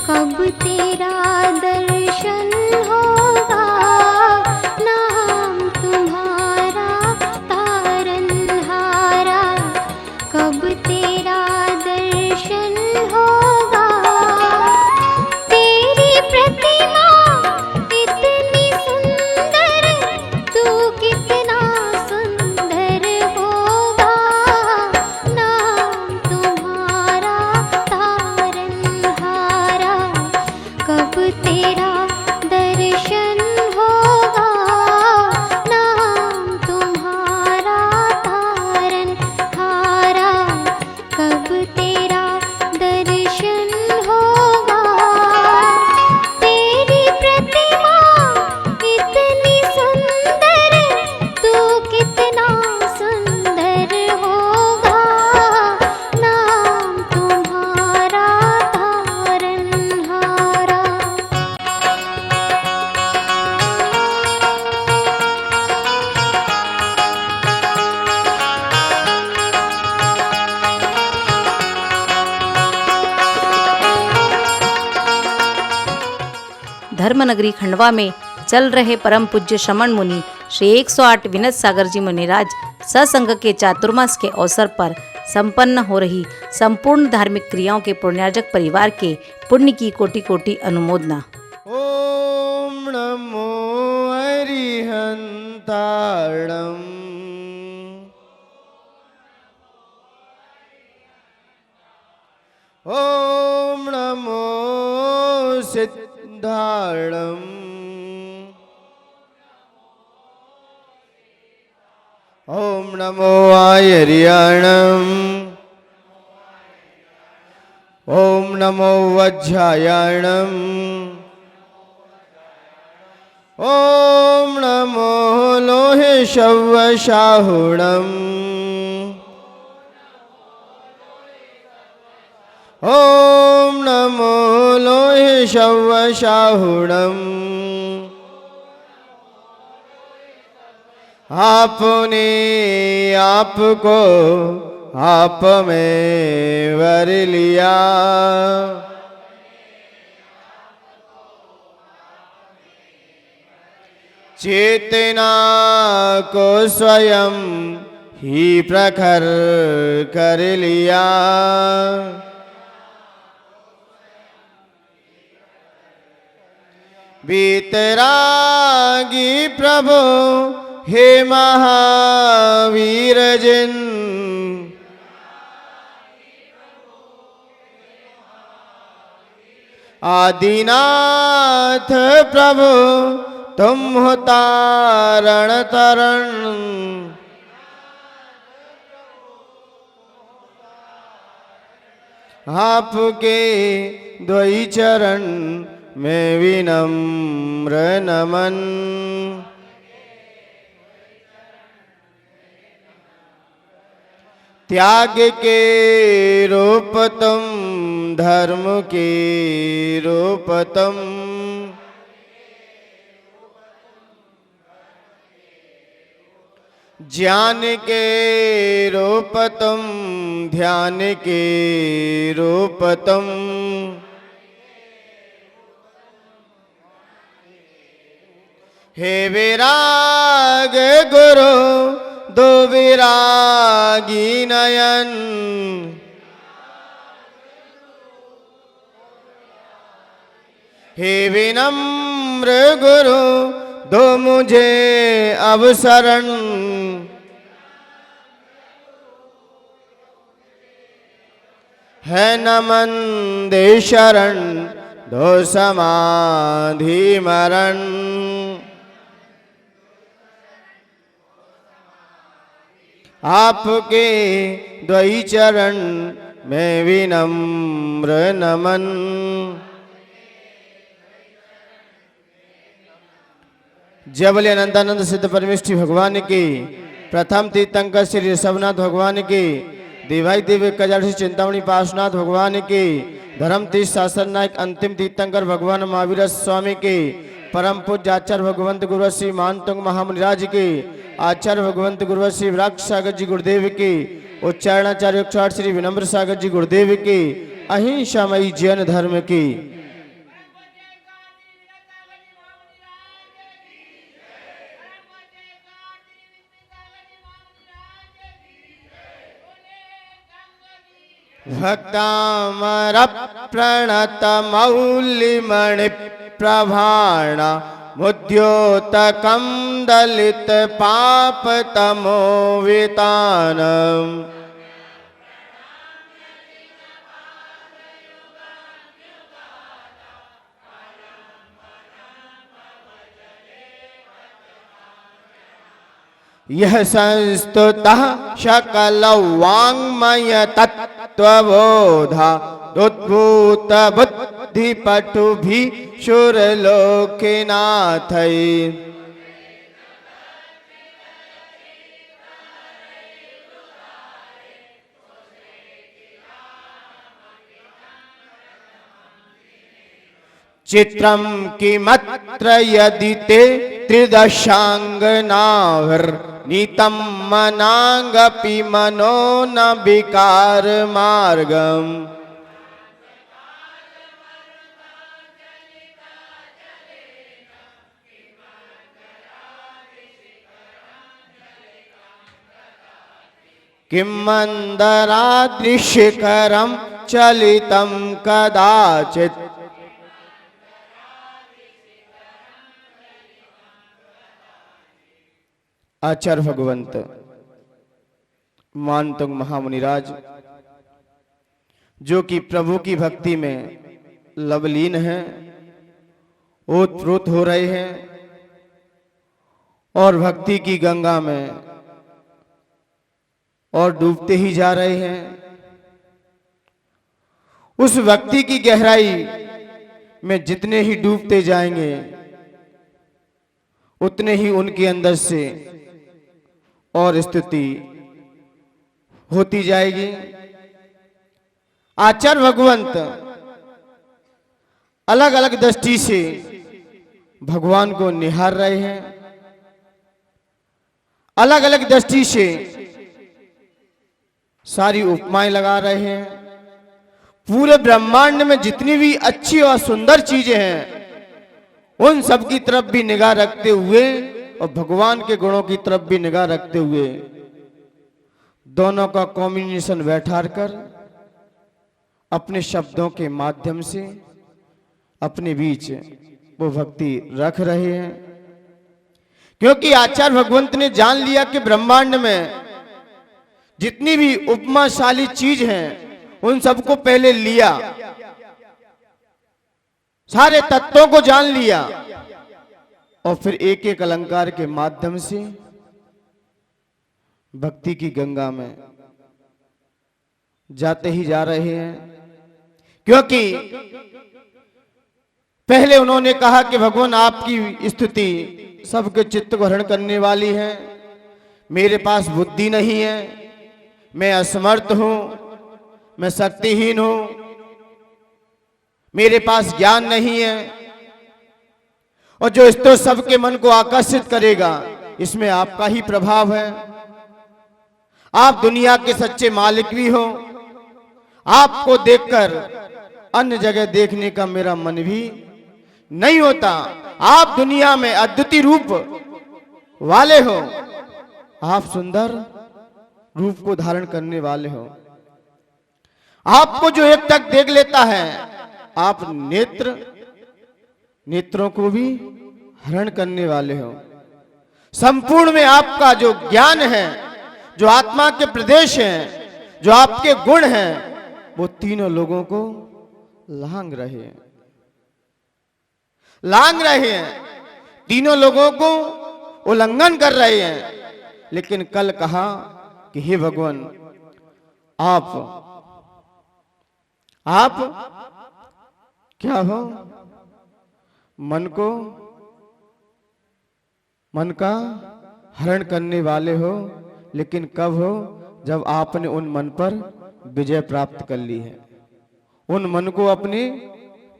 कब तेरा दर्शन होगा, नाम तुम्हारा तारनहारा। कब तेरा दर्शन होगा, तेरी प्रतिमा इतनी सुंदर, तू कितना सुंदर होगा। नाम तुम्हारा तारनहारा, कब तेरा दर्शन होगा, नाम तुम्हारा तारनहारा। कब तेरा दर्शन होगा, तेरी प्रतिमा इतनी सुंदर, तू कितना सुंदर होगा। नाम तुम्हारा तारनहारा। धर्मनगरी खंडवा में चल रहे परम पूज्य श्रमण मुनि श्री 108 विनत सागर जी मुनिराज सत्संग के चातुर्मास के अवसर पर संपन्न हो रही संपूर्ण धार्मिक क्रियाओं के पुण्यार्जक परिवार के पुण्य की कोटि कोटि अनुमोदना। ओम नमो अरिहंताणम। ओम नमो सिद्धाणम। ओम नमो आयर्याणम। ओम नमो वज्रायणम। ओम नमो लोहे शवशाहुणम। ओम नमो लोहे शवशाहुणम। आपने आपको आप में वर लिया। चेतना को स्वयं ही प्रखर कर लिया। वीतरागी प्रभु हे महावीर जिन। आदिनाथ प्रभु तुम हो तारण तरण। आपके द्वै चरण में विनम्र नमन। त्याग के रूप तुम, धर्म के रूप तुम। ज्ञान के रूप तुम, ध्यान के रूप तुम। हे विराग गुरु दो विरागी नयन। हे विनम्र गुरु दो मुझे अवसरण। है नमन दे शरण दो समाधि मरण। आपके द्वै चरण में विनम्र नमन। जबले अनंतानंद सिद्ध परमेष्ठी भगवान की, प्रथम तीर्थंकर श्री ऋषभनाथ भगवान की, दिवाई दिव्य कजाड़ी चिंतामणि पार्श्वनाथ भगवान की, धर्म तीर्थ शासन नायक अंतिम तीर्थंकर भगवान महावीर स्वामी की, परम पूज्य आचार्य भगवंत गुरु श्री महानतुंग महामुनिराज की, आचार्य भगवंत गुरु श्री विराट सागर जी गुरुदेव की, उच्चारणाचार्य श्री विनम्र सागर जी गुरुदेव की, अहिंसामयी जैन धर्म की भक्तामर प्रणत मौलिमणि प्रभाण मुद्योतकं दलित पाप तमोवितानम् यह संस्तुतः शकल वाङ्मय तत्त्वबोधा उद्भूत बुद्धि पटु भी शुरलोकिनाथै चित्रं किमत्र यदि ते त्रिदशाङ्गनाभिर्नीतं मनाङ्गपि मनो न विकार मार्गम् किं मन्दराद्रिशिखरं चलितं कदाचित् आचार्य भगवंत मानतुंग महामुनिराज जो कि प्रभु की भक्ति में लवलीन हैं, ओतप्रोत हो रहे हैं और भक्ति की गंगा में और डूबते ही जा रहे हैं। उस भक्ति की गहराई में जितने ही डूबते जाएंगे उतने ही उनके अंदर से और स्तुति होती जाएगी। आचार्य भगवंत अलग अलग दृष्टि से भगवान को निहार रहे हैं, अलग अलग दृष्टि से सारी उपमाएं लगा रहे हैं। पूरे ब्रह्मांड में जितनी भी अच्छी और सुंदर चीजें हैं उन सब की तरफ भी निगाह रखते हुए और भगवान के गुणों की तरफ भी निगाह रखते हुए दोनों का कॉम्बिनेशन बैठा कर अपने शब्दों के माध्यम से अपने बीच वो भक्ति रख रहे हैं। क्योंकि आचार्य भगवंत ने जान लिया कि ब्रह्मांड में जितनी भी उपमाशाली चीज हैं उन सबको पहले लिया, सारे तत्वों को जान लिया और फिर एक एक अलंकार के माध्यम से भक्ति की गंगा में जाते ही जा रहे हैं। क्योंकि पहले उन्होंने कहा कि भगवान आपकी स्तुति सबके चित्त को हरण करने वाली है, मेरे पास बुद्धि नहीं है, मैं असमर्थ हूं, मैं शक्तिहीन हूं, मेरे पास ज्ञान नहीं है। और जो स्तोत्र सबके मन को आकर्षित करेगा इसमें आपका ही प्रभाव है। आप दुनिया के सच्चे मालिक भी हो, आपको देखकर अन्य जगह देखने का मेरा मन भी नहीं होता। आप दुनिया में अद्वितीय रूप वाले हो, आप सुंदर रूप को धारण करने वाले हो। आपको जो एक टक देख लेता है आप नेत्रों को भी हरण करने वाले हो। संपूर्ण में आपका जो ज्ञान है, जो आत्मा के प्रदेश हैं, जो आपके गुण हैं, वो तीनों लोगों को लांग रहे हैं, तीनों लोगों को उल्लंघन कर रहे हैं। लेकिन कल कहा कि हे भगवान आप क्या हो? मन का हरण करने वाले हो। लेकिन कब हो? जब आपने उन मन पर विजय प्राप्त कर ली है, उन मन को अपने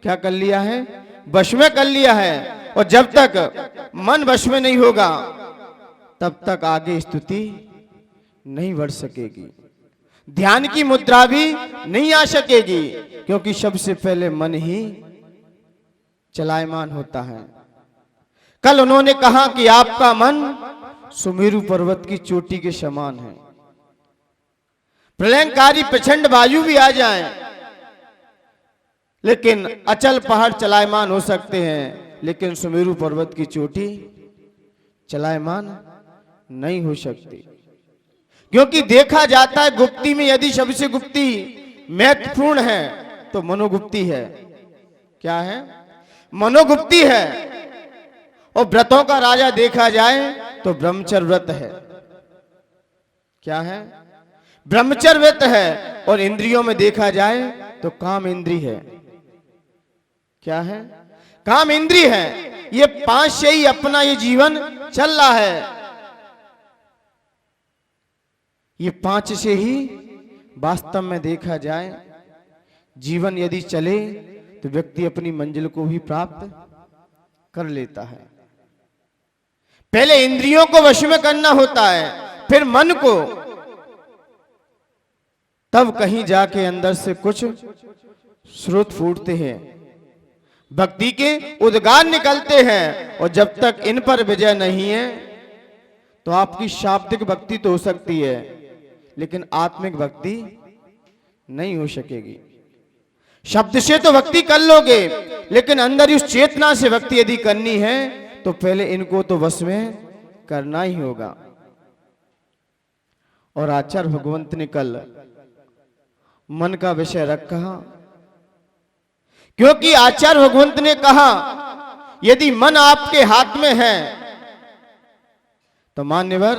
क्या कर लिया है? वश में कर लिया है। और जब तक मन वश में नहीं होगा तब तक आगे स्तुति नहीं बढ़ सकेगी, ध्यान की मुद्रा भी नहीं आ सकेगी। क्योंकि सबसे पहले मन ही चलायमान होता है। कल उन्होंने कहा कि आपका मन सुमेरु पर्वत की चोटी के समान है। प्रलयंकारी प्रचंड वायु भी आ जाए, लेकिन अचल पहाड़ चलायमान हो सकते हैं, लेकिन सुमेरु पर्वत की चोटी चलायमान नहीं हो सकती। क्योंकि देखा जाता है गुप्ती में यदि सबसे गुप्ती महत्वपूर्ण है तो मनोगुप्ती है। क्या है? मनोगुप्ती है। और व्रतों का राजा देखा जाए तो ब्रह्मचर्य व्रत है। क्या है? ब्रह्मचर्य व्रत है। और इंद्रियों में देखा जाए तो काम इंद्रिय है। क्या है? काम इंद्रिय है। ये 5 से ही अपना ये जीवन चल रहा है। ये 5 से ही वास्तव में देखा जाए जीवन यदि चले तो व्यक्ति अपनी मंजिल को भी प्राप्त कर लेता है। पहले इंद्रियों को वश में करना होता है, फिर मन को, तब कहीं जाके अंदर से कुछ स्रोत फूटते हैं, भक्ति के उद्गार निकलते हैं। और जब तक इन पर विजय नहीं है तो आपकी शाब्दिक भक्ति तो हो सकती है, लेकिन आत्मिक भक्ति नहीं हो सकेगी। शब्द से तो भक्ति कर लोगे, लेकिन अंदर उस चेतना से भक्ति यदि करनी है तो पहले इनको तो वश में करना ही होगा। और आचार्य भगवंत ने कल मन का विषय रखा, क्योंकि आचार्य भगवंत ने कहा यदि मन आपके हाथ में है तो मान्यवर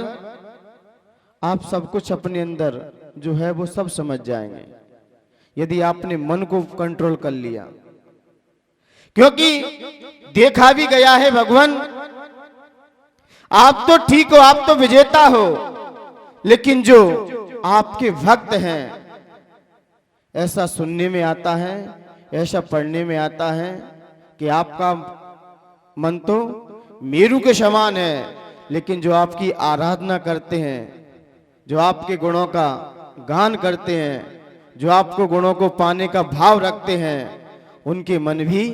आप सब कुछ अपने अंदर जो है वो सब समझ जाएंगे, यदि आपने मन को कंट्रोल कर लिया। क्योंकि देखा भी गया है भगवान, आप तो ठीक हो, आप तो विजेता हो, लेकिन जो आपके भक्त हैं, ऐसा सुनने में आता है, ऐसा पढ़ने में आता है कि आपका मन तो मेरू के समान है, लेकिन जो आपकी आराधना करते हैं, जो आपके गुणों का गान करते हैं, जो आपको गुणों को पाने का भाव रखते हैं, उनके मन भी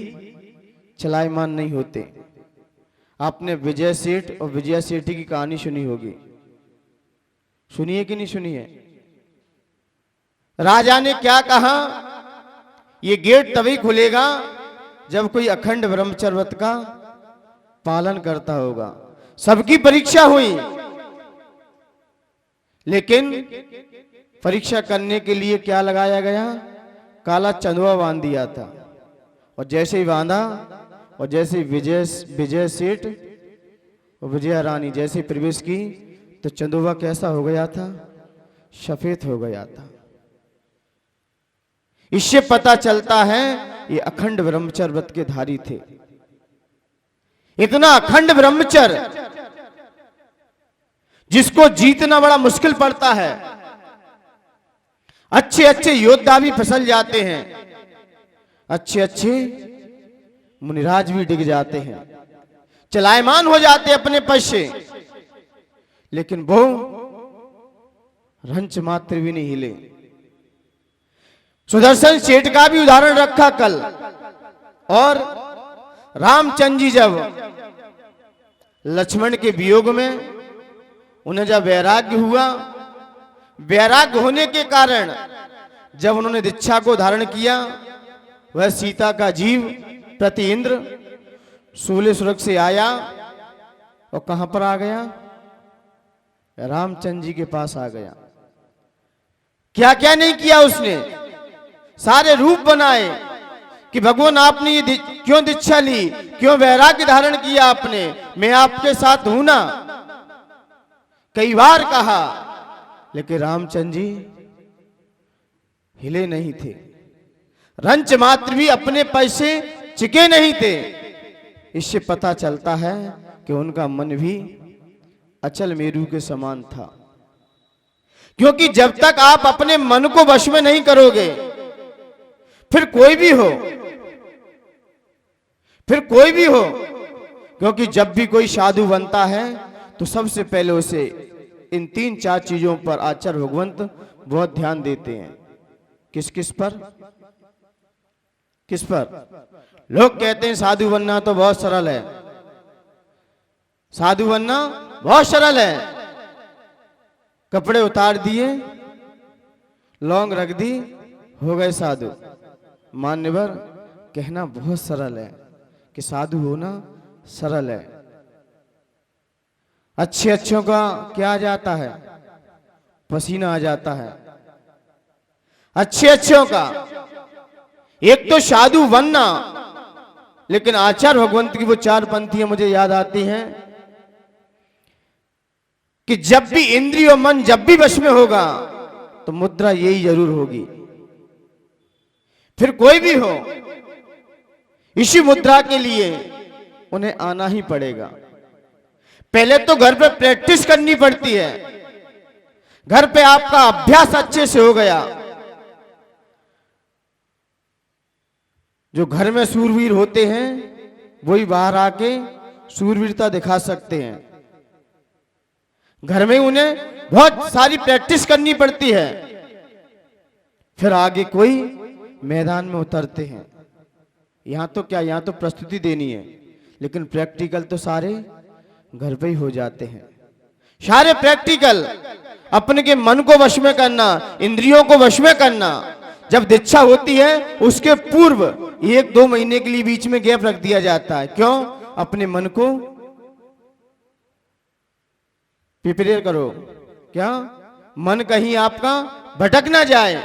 चलायमान नहीं होते। आपने विजय सेठ और विजय सेठी की कहानी सुनी होगी, सुनिए कि नहीं सुनिए? राजा ने क्या कहा, ये गेट तभी खुलेगा जब कोई अखंड ब्रह्मचर्य व्रत का पालन करता होगा। सबकी परीक्षा हुई, लेकिन परीक्षा करने के लिए क्या लगाया गया? काला चंदवा बांध दिया था। और जैसे ही बांधा और जैसे विजय सेठ और विजया रानी जैसे प्रवेश की तो चंदवा कैसा हो गया था? सफेद हो गया था। इससे पता चलता है ये अखंड ब्रह्मचर्य व्रत के धारी थे। इतना अखंड ब्रह्मचर्य जिसको जीतना बड़ा मुश्किल पड़ता है। अच्छे अच्छे योद्धा भी फिसल जाते हैं, अच्छे अच्छे मुनिराज भी डिग जाते हैं, चलायमान हो जाते अपने पद से, लेकिन वो रंच मात्र भी नहीं हिले। सुदर्शन सेठ का भी उदाहरण रखा कल। और रामचंद्र जी जब लक्ष्मण के वियोग में उन्हें जब वैराग्य हुआ, वैराग्य होने के कारण जब उन्होंने दीक्षा को धारण किया, वह सीता का जीव प्रति इंद्र सूले सुरग से आया और कहां पर आ गया? रामचंद्र जी के पास आ गया। क्या क्या नहीं किया उसने? सारे रूप बनाए कि भगवान आपने ये क्यों दीक्षा ली, क्यों वैराग्य धारण किया आपने, मैं आपके साथ हूं ना, कई बार कहा, लेकिन रामचंद्र जी हिले नहीं थे, रंच मात्र भी अपने पैसे चिके नहीं थे। इससे पता चलता है कि उनका मन भी अचल मेरू के समान था। क्योंकि जब तक आप अपने मन को वश में नहीं करोगे, फिर कोई भी हो, क्योंकि जब भी कोई साधु बनता है तो सबसे पहले उसे इन 3-4 चीजों पर आचार्य भगवंत बहुत ध्यान देते हैं। किस किस पर? किस पर? लोग कहते हैं साधु बनना तो बहुत सरल है, साधु बनना बहुत सरल है, कपड़े उतार दिए, लौंग रख दी, हो गए साधु। मान्यवर, कहना बहुत सरल है कि साधु होना सरल है। अच्छे अच्छों का क्या आ जाता है? पसीना आ जाता है। अच्छे अच्छों का एक तो साधु बनना, लेकिन आचार्य भगवंत की वो 4 पंक्तियां मुझे याद आती हैं कि जब भी इंद्रिय और मन जब भी वश में होगा तो मुद्रा यही जरूर होगी। फिर कोई भी हो, इसी मुद्रा के लिए उन्हें आना ही पड़ेगा। पहले तो घर पे प्रैक्टिस करनी पड़ती है। घर पे आपका अभ्यास अच्छे से हो गया, जो घर में सूरवीर होते हैं वही बाहर आके सूरवीरता दिखा सकते हैं। घर में उन्हें बहुत सारी प्रैक्टिस करनी पड़ती है, फिर आगे कोई मैदान में उतरते हैं। यहां तो क्या, यहां तो प्रस्तुति देनी है, लेकिन प्रैक्टिकल तो सारे घर पे ही हो जाते हैं। सारे प्रैक्टिकल अपने के मन को वश में करना, इंद्रियों को वश में करना। जब दीक्षा होती है उसके पूर्व 1-2 महीने के लिए बीच में गैप रख दिया जाता है। क्यों? अपने मन को प्रिपेयर करो। क्या? मन कहीं आपका भटक ना जाए।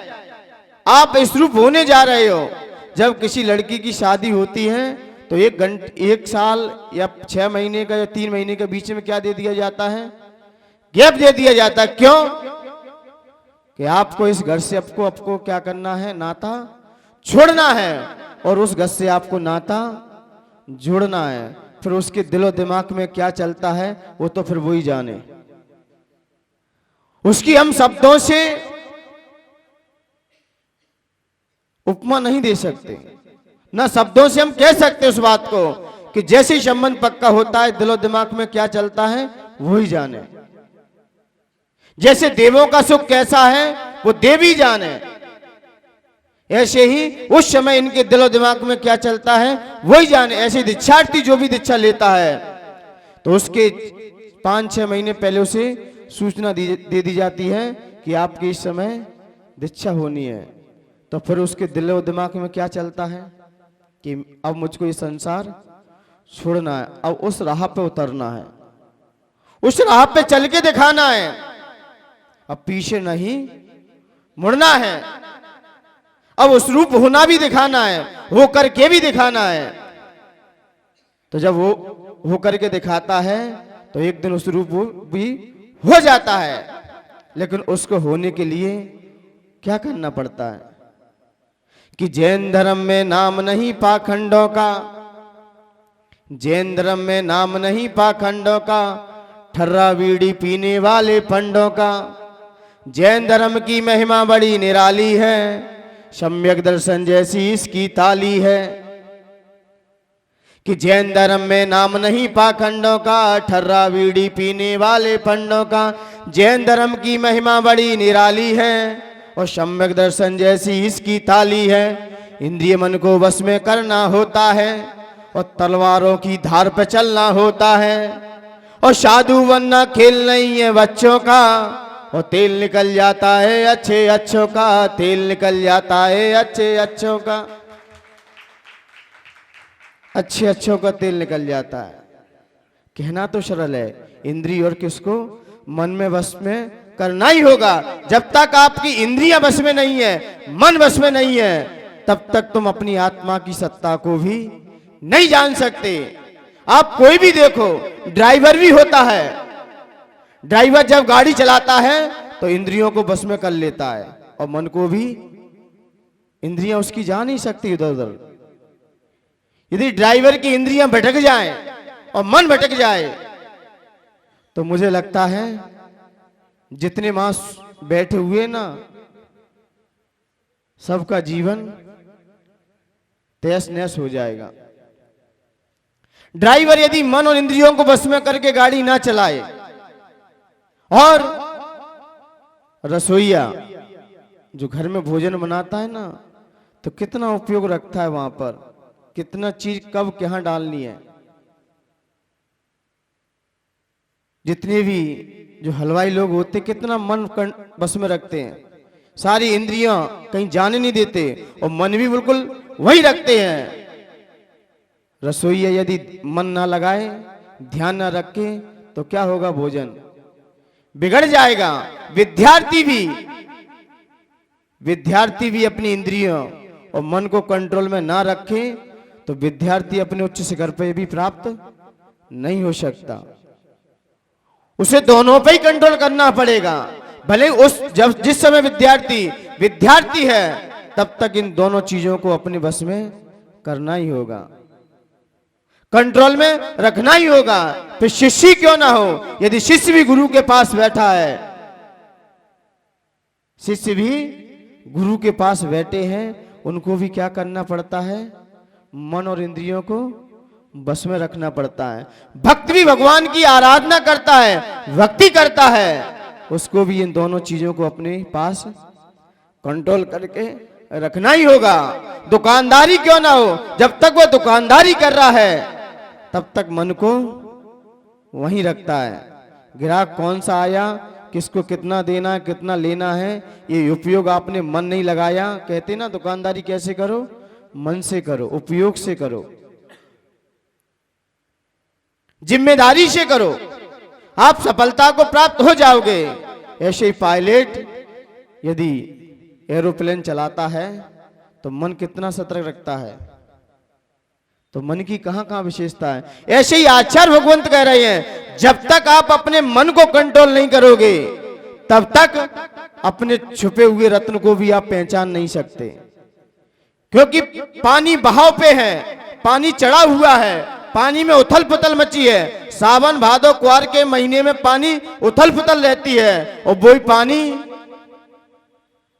आप इस रूप होने जा रहे हो। जब किसी लड़की की शादी होती है तो 1 साल या 6 महीने का या 3 महीने के बीच में क्या दे दिया जाता है? गैप दे दिया जाता है। क्यों? कि आपको इस घर से आपको क्या करना है? नाता छोड़ना है, और उस घर से आपको नाता जोड़ना है। फिर उसके दिलो दिमाग में क्या चलता है वो तो फिर वो ही जाने। उसकी हम शब्दों से उपमा नहीं दे सकते, ना शब्दों से हम कह सकते उस बात को कि जैसे ही संबंध पक्का होता है दिलो दिमाग में क्या चलता है वो ही जाने। जैसे देवों का सुख कैसा है वो देव ही जाने, ऐसे ही उस समय इनके दिलो दिमाग में क्या चलता है वही जाने। ऐसे दीक्षार्थी जो भी दीक्षा लेता है तो उसके 5-6 महीने पहले उसे सूचना दे दी जाती है कि आपकी इस समय दीक्षा होनी है। तो फिर उसके दिलो दिमाग में क्या चलता है कि अब मुझको ये संसार छोड़ना है, अब उस राह पे उतरना है, उस राह पे चल के दिखाना है, अब पीछे नहीं मुड़ना है, अब उस रूप होना भी दिखाना है, हो करके भी दिखाना है। तो जब वो हो करके दिखाता है तो एक दिन उस रूप भी हो जाता है। लेकिन उसको होने के लिए क्या करना पड़ता है कि जैन धर्म में नाम नहीं पाखंडों का, जैन धर्म में नाम नहीं पाखंडों का, ठर्रा बीड़ी पीने वाले पंडों का। जैन धर्म की महिमा बड़ी निराली है, सम्यक दर्शन जैसी इसकी ताली है। कि जैन धर्म में नाम नहीं पाखंडों का, ठर्रा बीड़ी पीने वाले पंडों का। जैन धर्म की महिमा बड़ी निराली है और सम्यक दर्शन जैसी इसकी ताली है। इंद्रिय मन को वश में करना होता है और तलवारों की धार पे चलना होता है। और साधु बनना खेल नहीं है बच्चों का, और तेल निकल जाता है अच्छे अच्छों का, तेल निकल जाता है अच्छे अच्छों का, अच्छे अच्छों का तेल निकल जाता है। कहना तो सरल है, इंद्रिय और किसको मन में वश में करना ही होगा। जब तक आपकी इंद्रियां वश में नहीं है, मन वश में नहीं है, तब तक तुम अपनी आत्मा की सत्ता को भी नहीं जान सकते। आप कोई भी देखो, ड्राइवर भी होता है, ड्राइवर जब गाड़ी चलाता है तो इंद्रियों को वश में कर लेता है और मन को भी, इंद्रियां उसकी जा नहीं सकती इधर उधर। यदि ड्राइवर की इंद्रियां भटक जाएं और मन भटक जाए तो मुझे लगता है जितने मास बैठे हुए ना, सबका जीवन तहस नहस हो जाएगा। ड्राइवर यदि मन और इंद्रियों को बस में करके गाड़ी ना चलाए, और रसोईया जो घर में भोजन बनाता है ना, तो कितना उपयोग रखता है वहां पर, कितना चीज कब कहां डालनी है। जितने भी जो हलवाई लोग होते कितना मन बस में रखते हैं सारी इंद्रियां कहीं जाने नहीं देते और मन भी बिल्कुल वही रखते हैं। रसोईया यदि मन ना लगाए, ध्यान ना रखे, तो क्या होगा? भोजन बिगड़ जाएगा। विद्यार्थी भी अपनी इंद्रियों और मन को कंट्रोल में ना रखे तो विद्यार्थी अपने उच्च शिखर पर भी प्राप्त नहीं हो सकता। उसे दोनों पे ही कंट्रोल करना पड़ेगा। भले जिस समय विद्यार्थी है, तब तक इन दोनों चीजों को अपने बस में करना ही होगा, कंट्रोल में रखना ही होगा। फिर शिष्य क्यों ना हो, यदि शिष्य भी गुरु के पास बैठा है, शिष्य भी गुरु के पास बैठे हैं, उनको भी क्या करना पड़ता है? मन और इंद्रियों को बस में रखना पड़ता है। भक्त भी भगवान की आराधना करता है, भक्ति करता है, उसको भी इन दोनों चीजों को अपने पास कंट्रोल करके रखना ही होगा। दुकानदारी क्यों ना हो, जब तक वो दुकानदारी कर रहा है तब तक मन को वहीं रखता है। ग्राहक कौन सा आया, किसको कितना देना है, कितना लेना है, ये उपयोग आपने मन नहीं लगाया। कहते ना दुकानदारी कैसे करो? मन से करो, उपयोग से करो, जिम्मेदारी से करो, आप सफलता को प्राप्त हो जाओगे। ऐसे ही पायलट यदि एरोप्लेन चलाता है तो मन कितना सतर्क रखता है, तो मन की कहां कहां विशेषता है। ऐसे ही आचार्य भगवंत कह रहे हैं, जब तक आप अपने मन को कंट्रोल नहीं करोगे, तब तक अपने छुपे हुए रत्न को भी आप पहचान नहीं सकते। क्योंकि पानी बहाव पे है, पानी चढ़ा हुआ है, पानी में उथल पुथल मची है। सावन भादो कुआर के महीने में पानी उथल पुथल रहती है, और वही पानी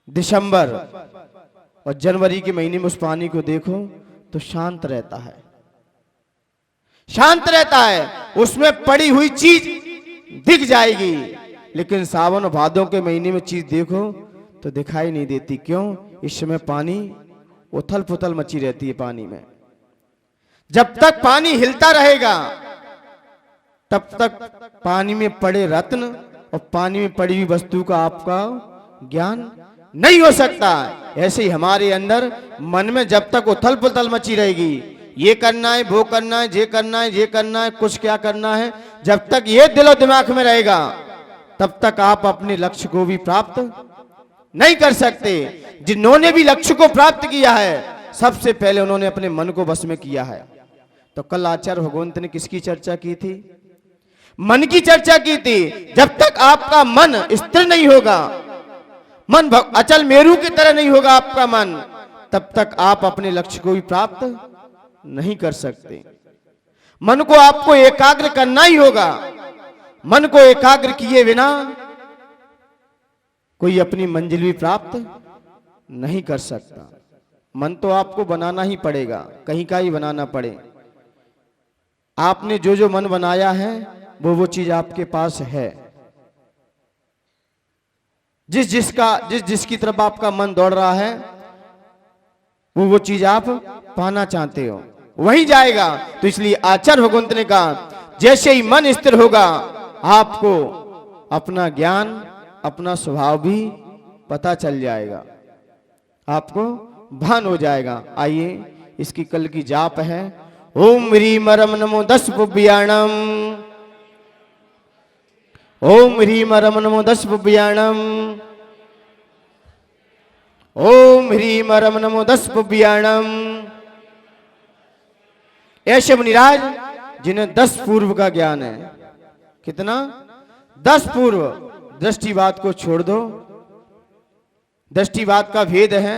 दिसंबर और जनवरी के महीने में उस पानी को देखो तो शांत रहता है, शांत रहता है, उसमें पड़ी हुई चीज दिख जाएगी। लेकिन सावन और भादों के महीने में चीज देखो तो दिखाई नहीं देती। क्यों? इस समय पानी उथल पुथल मची रहती है पानी में। जब तक पानी हिलता रहेगा तब तक पानी में पड़े रत्न और पानी में पड़ी हुई वस्तु का आपका ज्ञान नहीं हो सकता। ऐसे ही हमारे अंदर मन में जब तक उथल पुथल मची रहेगी, ये करना है, वो करना है, ये करना है, ये करना है, कुछ क्या करना है, जब तक ये दिलो दिमाग में रहेगा तब तक आप अपने लक्ष्य को भी प्राप्त नहीं कर सकते। जिन्होंने भी लक्ष्य को प्राप्त किया है, सबसे पहले उन्होंने अपने मन को वश में किया है। तो कल आचार्य भगवंत ने किसकी चर्चा की थी? मन की चर्चा की थी। जब तक आपका मन स्थिर नहीं होगा, मन अचल मेरू की तरह नहीं होगा आपका मन, तब तक आप अपने लक्ष्य को भी प्राप्त नहीं कर सकते। मन को आपको एकाग्र करना ही होगा। मन को एकाग्र किए बिना कोई अपनी मंजिल भी प्राप्त नहीं कर सकता। मन तो आपको बनाना ही पड़ेगा, कहीं का ही बनाना पड़े। आपने जो जो मन बनाया है वो चीज आपके पास है। जिसकी तरफ आपका मन दौड़ रहा है वो चीज आप पाना चाहते हो, वही जाएगा। तो इसलिए आचार्य भगवंत ने कहा, जैसे ही मन स्थिर होगा, आपको अपना ज्ञान, अपना स्वभाव भी पता चल जाएगा, आपको भान हो जाएगा। आइए इसकी कल की जाप है, ओम ह्रीम रम नमो 10 पुब्याणम, ओम ह्रीम रम नमो 10 पुब्याणम, ओम ह्रीम रम नमो 10 पुब्याणम। ऐसे मुनिराज जिन्हें 10 पूर्व का ज्ञान है। कितना? 10 पूर्व। दृष्टिवाद को छोड़ दो, दृष्टिवाद का भेद है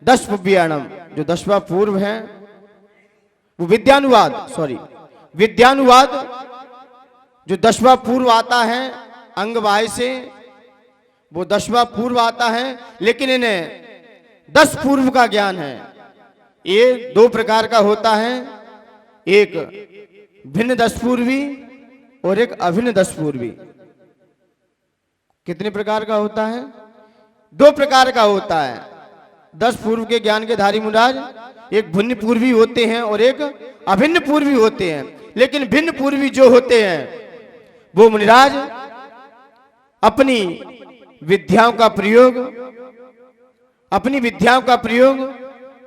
10 पुब्याणम। जो 10वां पूर्व है वो विद्यानुवाद जो 10वां पूर्व आता है अंगवाय से, वो 10वां पूर्व आता है। लेकिन इन्हें 10 पूर्व का ज्ञान है। ये 2 प्रकार का होता है, एक भिन्न 10 पूर्वी और एक अभिन्न 10 पूर्वी। कितने प्रकार का होता है? 2 प्रकार का होता है। 10 पूर्व के ज्ञान के धारी मुनिराज एक भिन्न पूर्वी होते हैं और एक अभिन्न पूर्वी होते हैं। लेकिन भिन्न पूर्वी जो होते हैं वो मुनिराज अपनी विद्याओं का प्रयोग अपनी विद्याओं का प्रयोग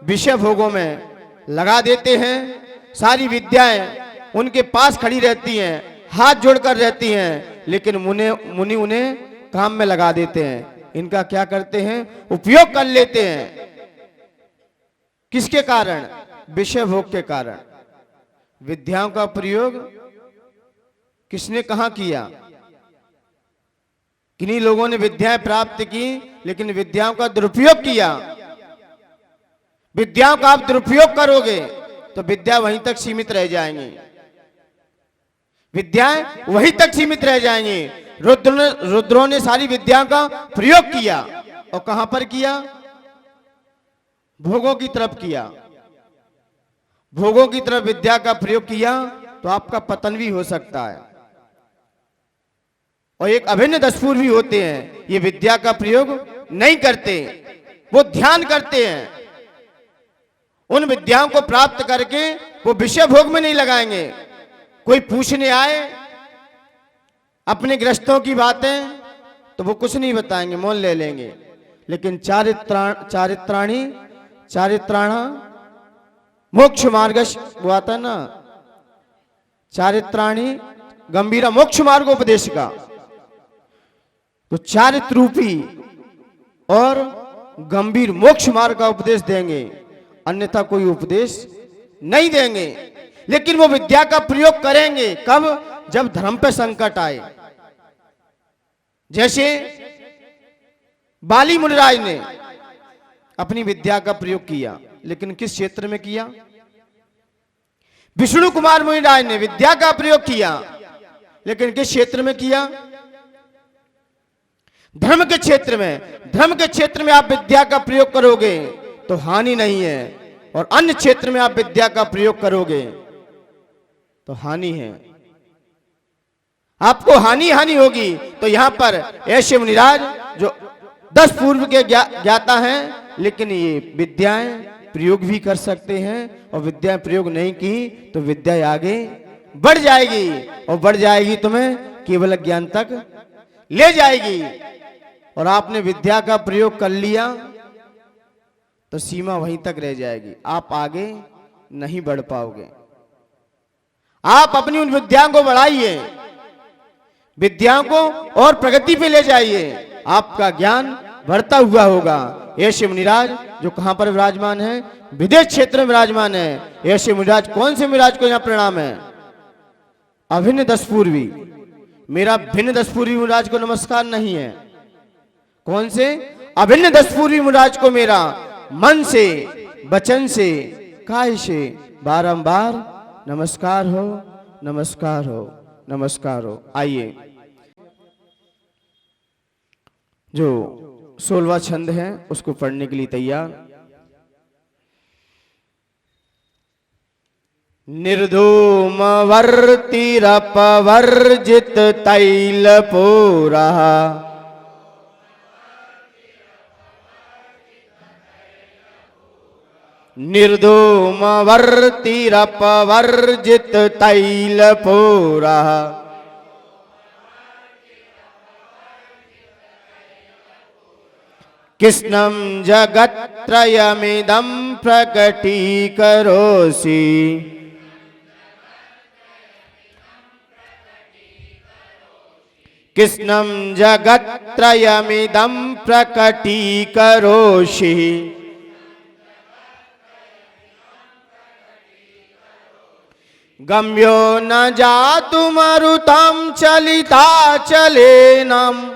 विषय भोगों में लगा देते हैं। सारी विद्याएं उनके पास खड़ी रहती हैं, हाथ जोड़कर रहती हैं, लेकिन मुनि उन्हें काम में लगा देते हैं। इनका क्या करते हैं? उपयोग कर लेते हैं। किसके कारण? विषय भोग के कारण। विद्याओं का प्रयोग किसने कहां किया? किन्हीं लोगों ने विद्याएं प्राप्त की, लेकिन विद्याओं का दुरुपयोग किया। विद्याओं का आप दुरुपयोग करोगे तो विद्या वहीं तक सीमित रह जाएंगी, विद्याएं वहीं तक सीमित रह जाएंगी। रुद्रों ने सारी विद्याओं का प्रयोग किया, और कहां पर किया? भोगों की तरफ किया। भोगों की तरफ विद्या का प्रयोग किया तो आपका पतन भी हो सकता है। और एक अभिन्न दशपुर भी होते हैं, ये विद्या का प्रयोग नहीं करते, वो ध्यान करते हैं। उन विद्याओं को प्राप्त करके वो विषय भोग में नहीं लगाएंगे। कोई पूछने आए अपने ग्रस्तों की बातें तो वो कुछ नहीं बताएंगे, मौन ले लेंगे। लेकिन चारित्राणा मोक्ष मार्ग, वो आता है ना, चारित्राणी गंभीरा मोक्ष मार्ग उपदेश का, तो चारित्र रूपी और गंभीर मोक्ष मार्ग का उपदेश देंगे, अन्यथा कोई उपदेश नहीं देंगे। लेकिन वो विद्या का प्रयोग करेंगे कब? जब धर्म पे संकट आए। जैसे बाली मुनिराज ने अपनी विद्या का प्रयोग किया, लेकिन किस क्षेत्र में किया? विष्णु कुमार मुनिराज ने विद्या का प्रयोग किया, लेकिन किस क्षेत्र में किया? धर्म के क्षेत्र में। धर्म के क्षेत्र में आप विद्या का प्रयोग करोगे तो हानि नहीं है, और अन्य क्षेत्र में आप विद्या का प्रयोग करोगे तो हानि है। आपको हानि होगी। तो यहां पर ऐसे मुनिराज जो 10 पूर्व के ज्ञाता हैं, लेकिन ये विद्याएं प्रयोग भी कर सकते हैं, और विद्याएं प्रयोग नहीं की तो विद्या आगे बढ़ जाएगी, और बढ़ जाएगी तुम्हें केवल ज्ञान तक ले जाएगी। और आपने विद्या का प्रयोग कर लिया तो सीमा वहीं तक रह जाएगी, आप आगे नहीं बढ़ पाओगे। आप अपनी उन विद्याओं को बढ़ाइए, विद्याओं को और प्रगति पे ले जाइए, आपका ज्ञान बढ़ता हुआ होगा। ऐसे मुनिराज जो कहां पर विराजमान है? विदेश क्षेत्र में विराजमान है। ऐसे मुनिराज, कौन से मुनिराज को यहां प्रणाम है? अभिन्न दशपूर्वी। मेरा भिन्न दशपूर्वी मुनिराज को नमस्कार नहीं है। कौन से? अभिन्न दशपूर्वी मुनिराज को मेरा मन से, वचन से, काय से बारंबार नमस्कार हो, नमस्कार हो, नमस्कार हो। आइए, जो 16वां छंद है उसको पढ़ने के लिए तैयार। निर्धूम वर्तिरपवर्जित तैल पूरा, निर्धूम वर्तिरपवर्जित तैल पूरा, कृष्णं जगत्त्रयमिदं प्रकटीकरोषि, कृष्णं जगत्त्रयमिदं प्रकटीकरोषि, गम्यो न जातुमरुतं चलिता चलेनम्,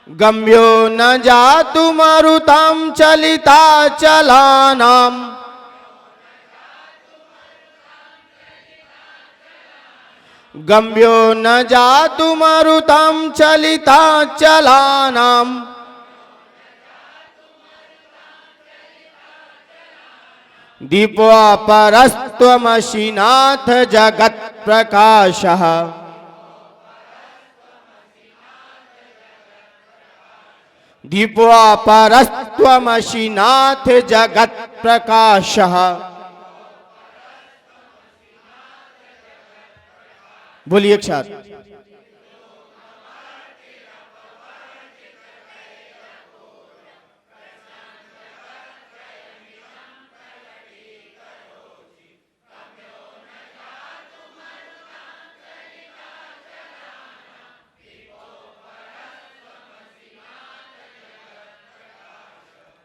गम्यो न जातुमरुतं चलिता चलानाम्, गम्यो न जातुमरुतं चलिता चलानाम्, दीपोऽपरस्त्वमसि नाथ जगत्प्रकाशः, दीपोऽपरस्त्वमसि नाथ जगत्प्रकाशः। बोलिए एक साथ।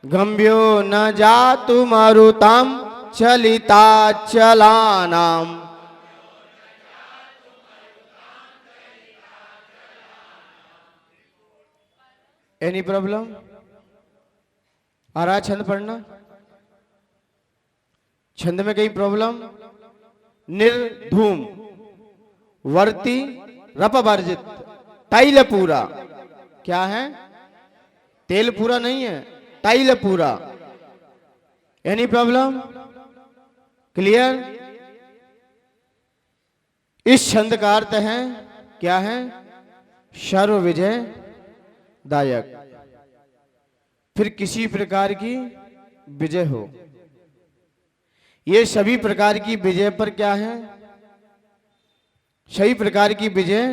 गम्भ्यो न जातु मारुताम चलिता चलानाम। Any problem? आ रहा छंद पढ़ना? छंद में कहीं प्रॉब्लम? निर्धूम वर्ती रप वर्जित तैल पूरा। क्या है? तेल पूरा नहीं है, तैल पूरा। Any problem? क्लियर? इस छंद का अर्थ है क्या है? सर्व विजय दायक। फिर किसी प्रकार की विजय हो। ये सभी प्रकार की विजय पर क्या है? सभी प्रकार की विजय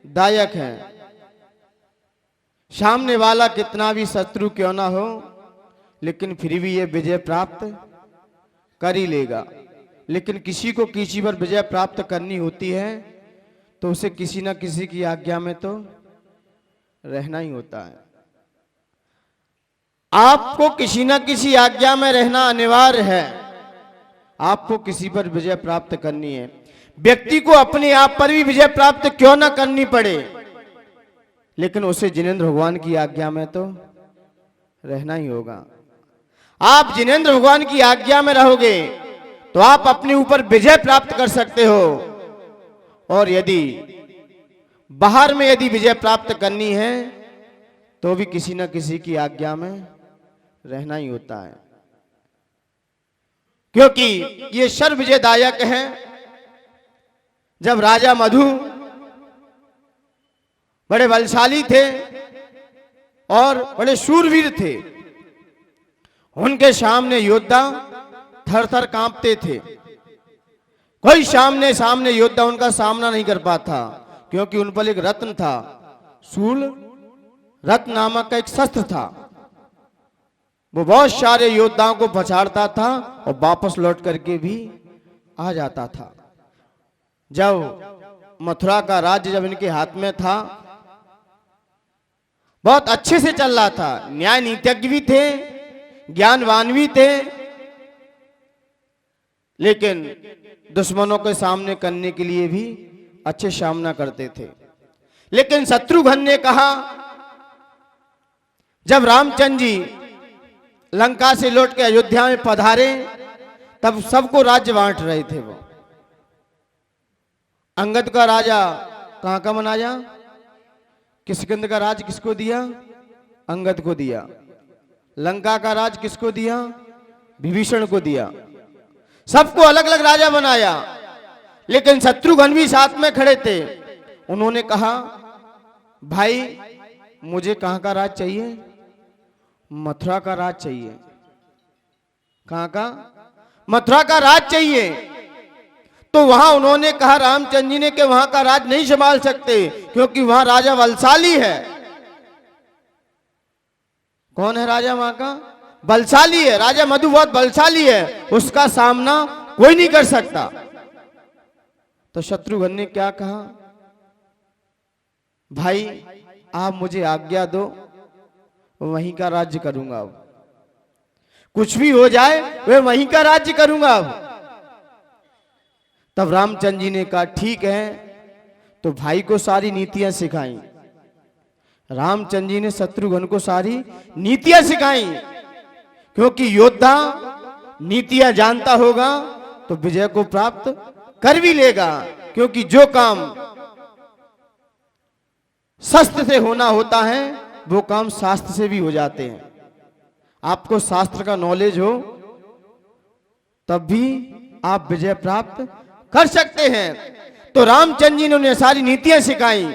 दायक है। सामने वाला कितना भी शत्रु क्यों ना हो, लेकिन फिर भी ये विजय प्राप्त कर ही लेगा। लेकिन किसी को किसी पर विजय प्राप्त करनी होती है तो उसे किसी ना किसी की आज्ञा में तो रहना ही होता है। आपको किसी ना किसी आज्ञा में रहना अनिवार्य है। आपको किसी पर विजय प्राप्त करनी है। व्यक्ति को अपने आप पर भी विजय प्राप्त क्यों ना करनी पड़े, लेकिन उसे जिनेंद्र भगवान की आज्ञा में तो रहना ही होगा। आप जिनेंद्र भगवान की आज्ञा में रहोगे तो आप अपने ऊपर विजय प्राप्त कर सकते हो। और यदि बाहर में यदि विजय प्राप्त करनी है तो भी किसी न किसी की आज्ञा में रहना ही होता है, क्योंकि ये सर्व विजयदायक है। जब राजा मधु बड़े बलशाली थे और बड़े शूरवीर थे, उनके सामने योद्धा थर थर कांपते थे। कोई सामने योद्धा उनका सामना नहीं कर पाता, क्योंकि उन पर एक रत्न था, शूल रत्न नामक का एक शस्त्र था। वो बहुत सारे योद्धाओं को पछाड़ता था और वापस लौट करके भी आ जाता था। जब मथुरा का राज्य जब इनके हाथ में था, बहुत अच्छे से चल रहा था। न्याय नीतिज्ञ भी थे, ज्ञानवान भी थे, लेकिन दुश्मनों के सामने करने के लिए भी अच्छे सामना करते थे। लेकिन शत्रुघ्न ने कहा, जब रामचंद्र जी लंका से लौट के अयोध्या में पधारे तब सबको राज्य बांट रहे थे। वो अंगद का राजा कहां का बनाया? किष्किंध का राज किसको दिया? अंगद को दिया। लंका का राज किसको दिया? विभीषण को दिया। सबको अलग अलग राजा बनाया, लेकिन शत्रुघ्न भी साथ में खड़े थे। उन्होंने कहा, भाई मुझे कहां का राज चाहिए? मथुरा का राज चाहिए। कहां का? मथुरा का राज चाहिए। तो वहां उन्होंने कहा रामचंद्र जी ने कि वहां का राज नहीं संभाल सकते, क्योंकि वहां राजा बलशाली है। कौन है राजा वहां का? बलशाली है। राजा मधु बहुत बलशाली है, उसका सामना कोई नहीं कर सकता। तो शत्रुघ्न ने क्या कहा, भाई आप मुझे आज्ञा दो, वहीं का राज्य करूंगा। अब कुछ भी हो जाए वह वहीं का राज्य करूंगा। अब तब रामचंद्र जी ने कहा, ठीक है। तो भाई को सारी नीतियां सिखाई। रामचंद्र जी ने शत्रुघ्न को सारी नीतियां सिखाई, क्योंकि योद्धा नीतियां जानता होगा तो विजय को प्राप्त कर भी लेगा। क्योंकि जो काम शस्त्र से होना होता है वो काम शास्त्र से भी हो जाते हैं। आपको शास्त्र का नॉलेज हो तब भी आप विजय प्राप्त कर सकते हैं। तो रामचंद्र जी ने उन्हें सारी नीतियां सिखाई।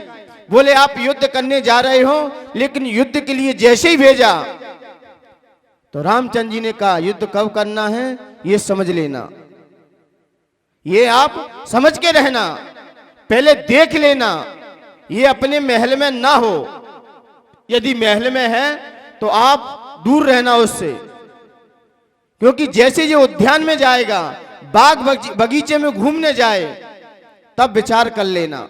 बोले आप युद्ध करने जा रहे हो, लेकिन युद्ध के लिए जैसे ही भेजा तो रामचंद्र जी ने कहा, युद्ध कब करना है ये समझ लेना, ये आप समझ के रहना, पहले देख लेना, ये अपने महल में ना हो। यदि महल में है तो आप दूर रहना उससे, क्योंकि जैसे ये उद्यान में जाएगा, बाग बगीचे में घूमने जाए, तब विचार कर लेना।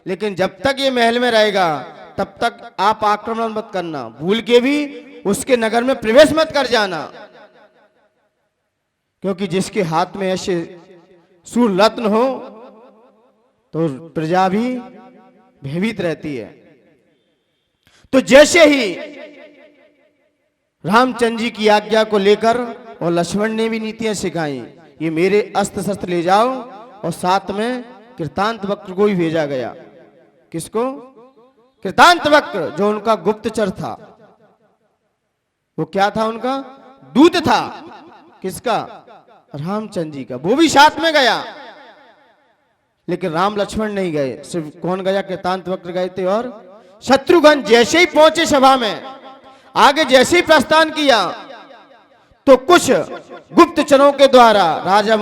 लेकिन जब तक ये महल में रहेगा तब तक आप आक्रमण मत करना, भूल के भी उसके नगर में प्रवेश मत कर जाना, क्योंकि जिसके हाथ में ऐसे सूर रत्न हो तो प्रजा भी भयभीत रहती है। तो जैसे ही रामचंद्र जी की आज्ञा को लेकर और लक्ष्मण ने भी नीतियां सिखाई, ये मेरे अस्त्र शस्त्र ले जाओ, और साथ में कृतांत वक्र को भी भेजा गया। किसको? कृतांत वक्र, जो उनका गुप्तचर था। वो क्या था? उनका दूत था। किसका? रामचंद्र जी का। वो भी साथ में गया, लेकिन राम लक्ष्मण नहीं गए। सिर्फ कौन गया? कृतांत वक्र गए थे। और शत्रुघ्न जैसे ही पहुंचे सभा में, आगे जैसे ही प्रस्थान किया, तो कुछ गुप्तचरों के द्वारा राजा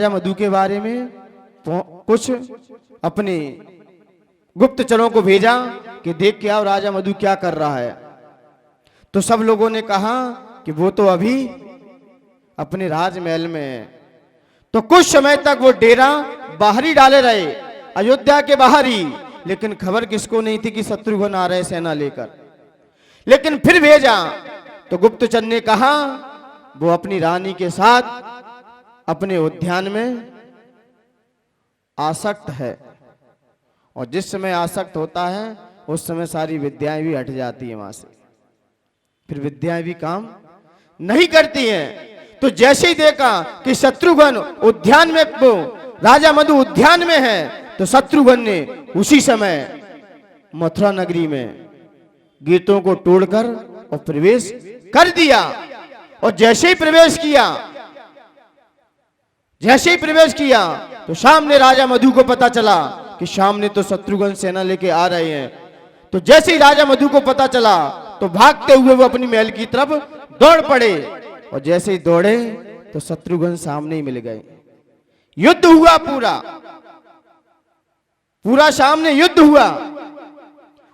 मधु के बारे में कुछ अपने गुप्तचरों को भेजा कि देख के आओ राजा मधु क्या कर रहा है। तो सब लोगों ने कहा कि वो तो अभी अपने राजमहल में है। तो कुछ समय तक वो डेरा बाहर ही डाले रहे, अयोध्या के बाहर ही, लेकिन खबर किसको नहीं थी कि शत्रुघ्न आ रहे सेना लेकर। लेकिन फिर भेजा तो गुप्तचर ने कहा वो अपनी रानी के साथ अपने उद्यान में आसक्त है, और जिस समय आसक्त होता है उस समय सारी विद्याएं भी हट जाती है वहां से, फिर विद्याएं भी काम नहीं करती हैं। तो जैसे ही देखा कि शत्रुघ्न उद्यान में, वो राजा मधु उद्यान में है, तो शत्रुघ्न ने उसी समय मथुरा नगरी में गेटों को तोड़कर और प्रवेश कर दिया। और जैसे ही प्रवेश किया तो सामने राजा मधु को पता चला कि सामने तो शत्रुघ्न सेना लेके आ रहे हैं। तो जैसे ही राजा मधु को पता चला तो भागते हुए वो अपनी महल की तरफ दौड़ पड़े, और जैसे ही दौड़े तो शत्रुघ्न सामने ही मिल गए। युद्ध हुआ, पूरा सामने युद्ध हुआ।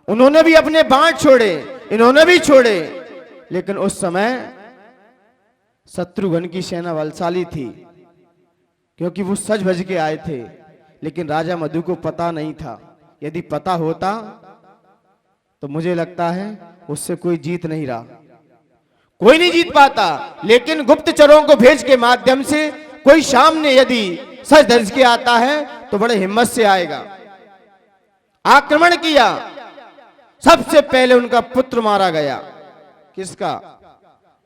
उन्होंने भी अपने बाण छोड़े, इन्होंने भी छोड़े, लेकिन उस समय शत्रुघ्न की सेना बलशाली थी, क्योंकि वो सज भज के आए थे। लेकिन राजा मधु को पता नहीं था। यदि पता होता तो मुझे लगता है उससे कोई जीत नहीं रहा, कोई नहीं जीत पाता। लेकिन गुप्तचरों को भेज के माध्यम से कोई सामने यदि सज धज के आता है तो बड़े हिम्मत से आएगा। आक्रमण किया, सबसे पहले उनका पुत्र मारा गया। किसका?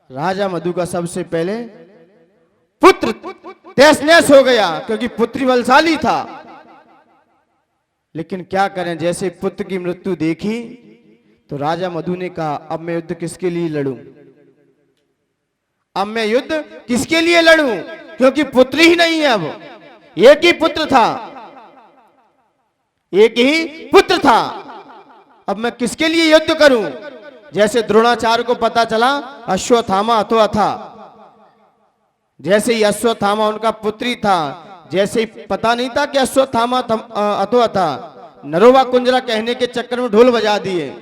राजा मधु का सबसे पहले पुत्र तहस नहस हो गया, क्योंकि पुत्री बलशाली था। लेकिन क्या करें, जैसे पुत्र की मृत्यु देखी तो राजा मधु ने कहा अब मैं युद्ध किसके लिए लड़ूं, अब मैं युद्ध किसके लिए लड़ूं, क्योंकि पुत्र ही नहीं है। अब एक ही पुत्र था, एक ही पुत्र था, अब मैं किसके लिए युद्ध करूं। जैसे द्रोणाचार्य को पता चला अश्वत्थामा अथवा था, जैसे ही अश्वत्थामा उनका पुत्री था, जैसे ही पता नहीं था कि अश्वत्थामा अथवा था, नरोवा कुंजरा कहने के चक्कर में ढोल बजा दिए।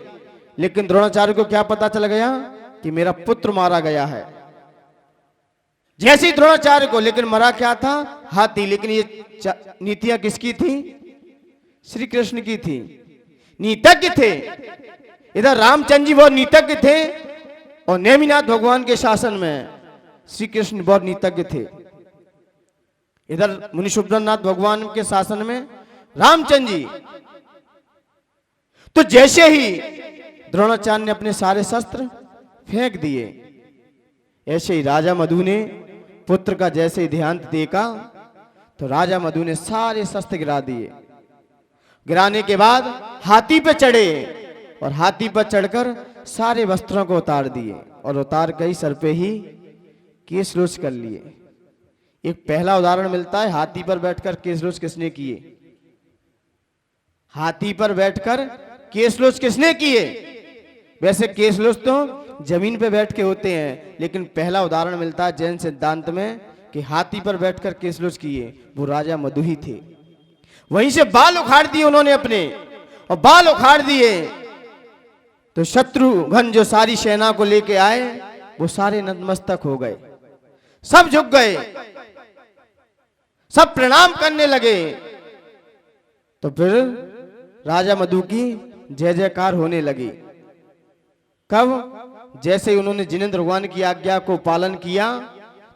लेकिन द्रोणाचार्य को क्या पता चल गया कि मेरा पुत्र मारा गया है। जैसे ही द्रोणाचार्य को, लेकिन मरा क्या था? हाथी। लेकिन ये नीतियां किसकी थी? श्री कृष्ण की थी। नीतज्ञ थे। इधर रामचंद्र जी बहुत नीतज्ञ थे, और नेमिनाथ भगवान के शासन में श्री कृष्ण बहुत नीतज्ञ थे। इधर मुनि सुब्रनाथ भगवान के शासन में रामचंद्र जी। तो जैसे ही द्रोणाचार्य ने अपने सारे शस्त्र फेंक दिए, ऐसे ही राजा मधु ने पुत्र का जैसे ही देहांत देखा तो राजा मधु ने सारे शस्त्र गिरा दिए। गिराने के बाद हाथी पे चढ़े, और हाथी पर चढ़कर सारे वस्त्रों को उतार दिए, और उतार कर सर पे ही केश रोज कर लिए। एक पहला उदाहरण मिलता है हाथी पर बैठकर केश रोज किसने किए। हाथी पर बैठकर केश रोज किसने किए। वैसे केश रोज तो जमीन पे बैठ के होते हैं, लेकिन पहला उदाहरण मिलता है जैन सिद्धांत में कि हाथी पर बैठकर केश रोज किए, वो राजा मधु ही थे। वहीं से बाल उखाड़ दिए उन्होंने अपने, और बाल उखाड़ दिए तो शत्रुघ्न जो सारी सेना को लेके आए वो सारे नतमस्तक हो गए, सब झुक गए, सब प्रणाम करने लगे। तो फिर राजा मधु की जय जयकार होने लगी। कब? जैसे उन्होंने जिनेंद्र भगवान की आज्ञा को पालन किया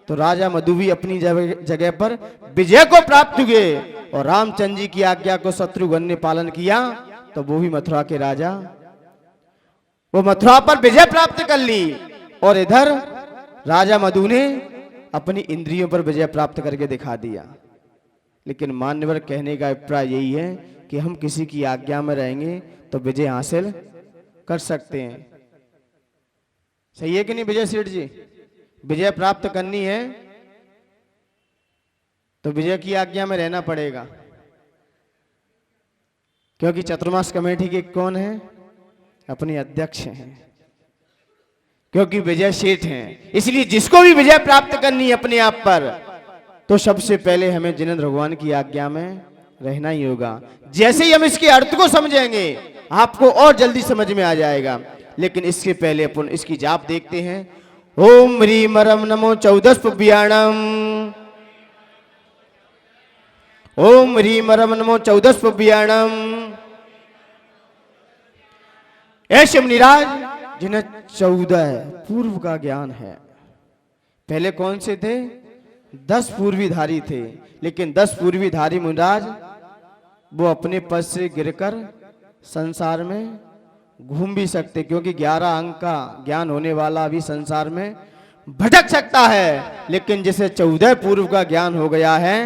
तो राजा मधु भी अपनी जगह पर विजय को प्राप्त हुए, और रामचंद्र जी की आज्ञा को शत्रुघ्न ने पालन किया तो वो भी मथुरा के राजा, वो मथुरा पर विजय प्राप्त कर ली। और इधर राजा मधु ने अपनी इंद्रियों पर विजय प्राप्त करके दिखा दिया। लेकिन मान्यवर कहने का अभिप्राय यही है कि हम किसी की आज्ञा में रहेंगे तो विजय हासिल कर सकते हैं। सही है कि नहीं विजय सेठ जी? विजय प्राप्त करनी है तो विजय की आज्ञा में रहना पड़ेगा, क्योंकि चतुर्मास कमेटी के कौन है? अपने अध्यक्ष हैं, क्योंकि विजय सेठ हैं। इसलिए जिसको भी विजय प्राप्त करनी है अपने आप पर, तो सबसे पहले हमें जिनेंद्र भगवान की आज्ञा में रहना ही होगा। जैसे ही हम इसके अर्थ को समझेंगे आपको और जल्दी समझ में आ जाएगा। लेकिन इसके पहले अपन इसकी जाप देखते हैं। ओम ह्रीम रम नमो 14 पुव्याणम, ओम ह्रीम रम नमो 14 पुव्याणम। ऐसे मुनिराज जिन्हें 14 पूर्व का ज्ञान है। पहले कौन से थे? 10 पूर्वीधारी थे, लेकिन 10 पूर्वीधारी मुनिराज वो अपने पद से गिरकर संसार में घूम भी सकते, क्योंकि 11 अंक का ज्ञान होने वाला भी संसार में भटक सकता है। लेकिन जिसे 14 पूर्व का ज्ञान हो गया है,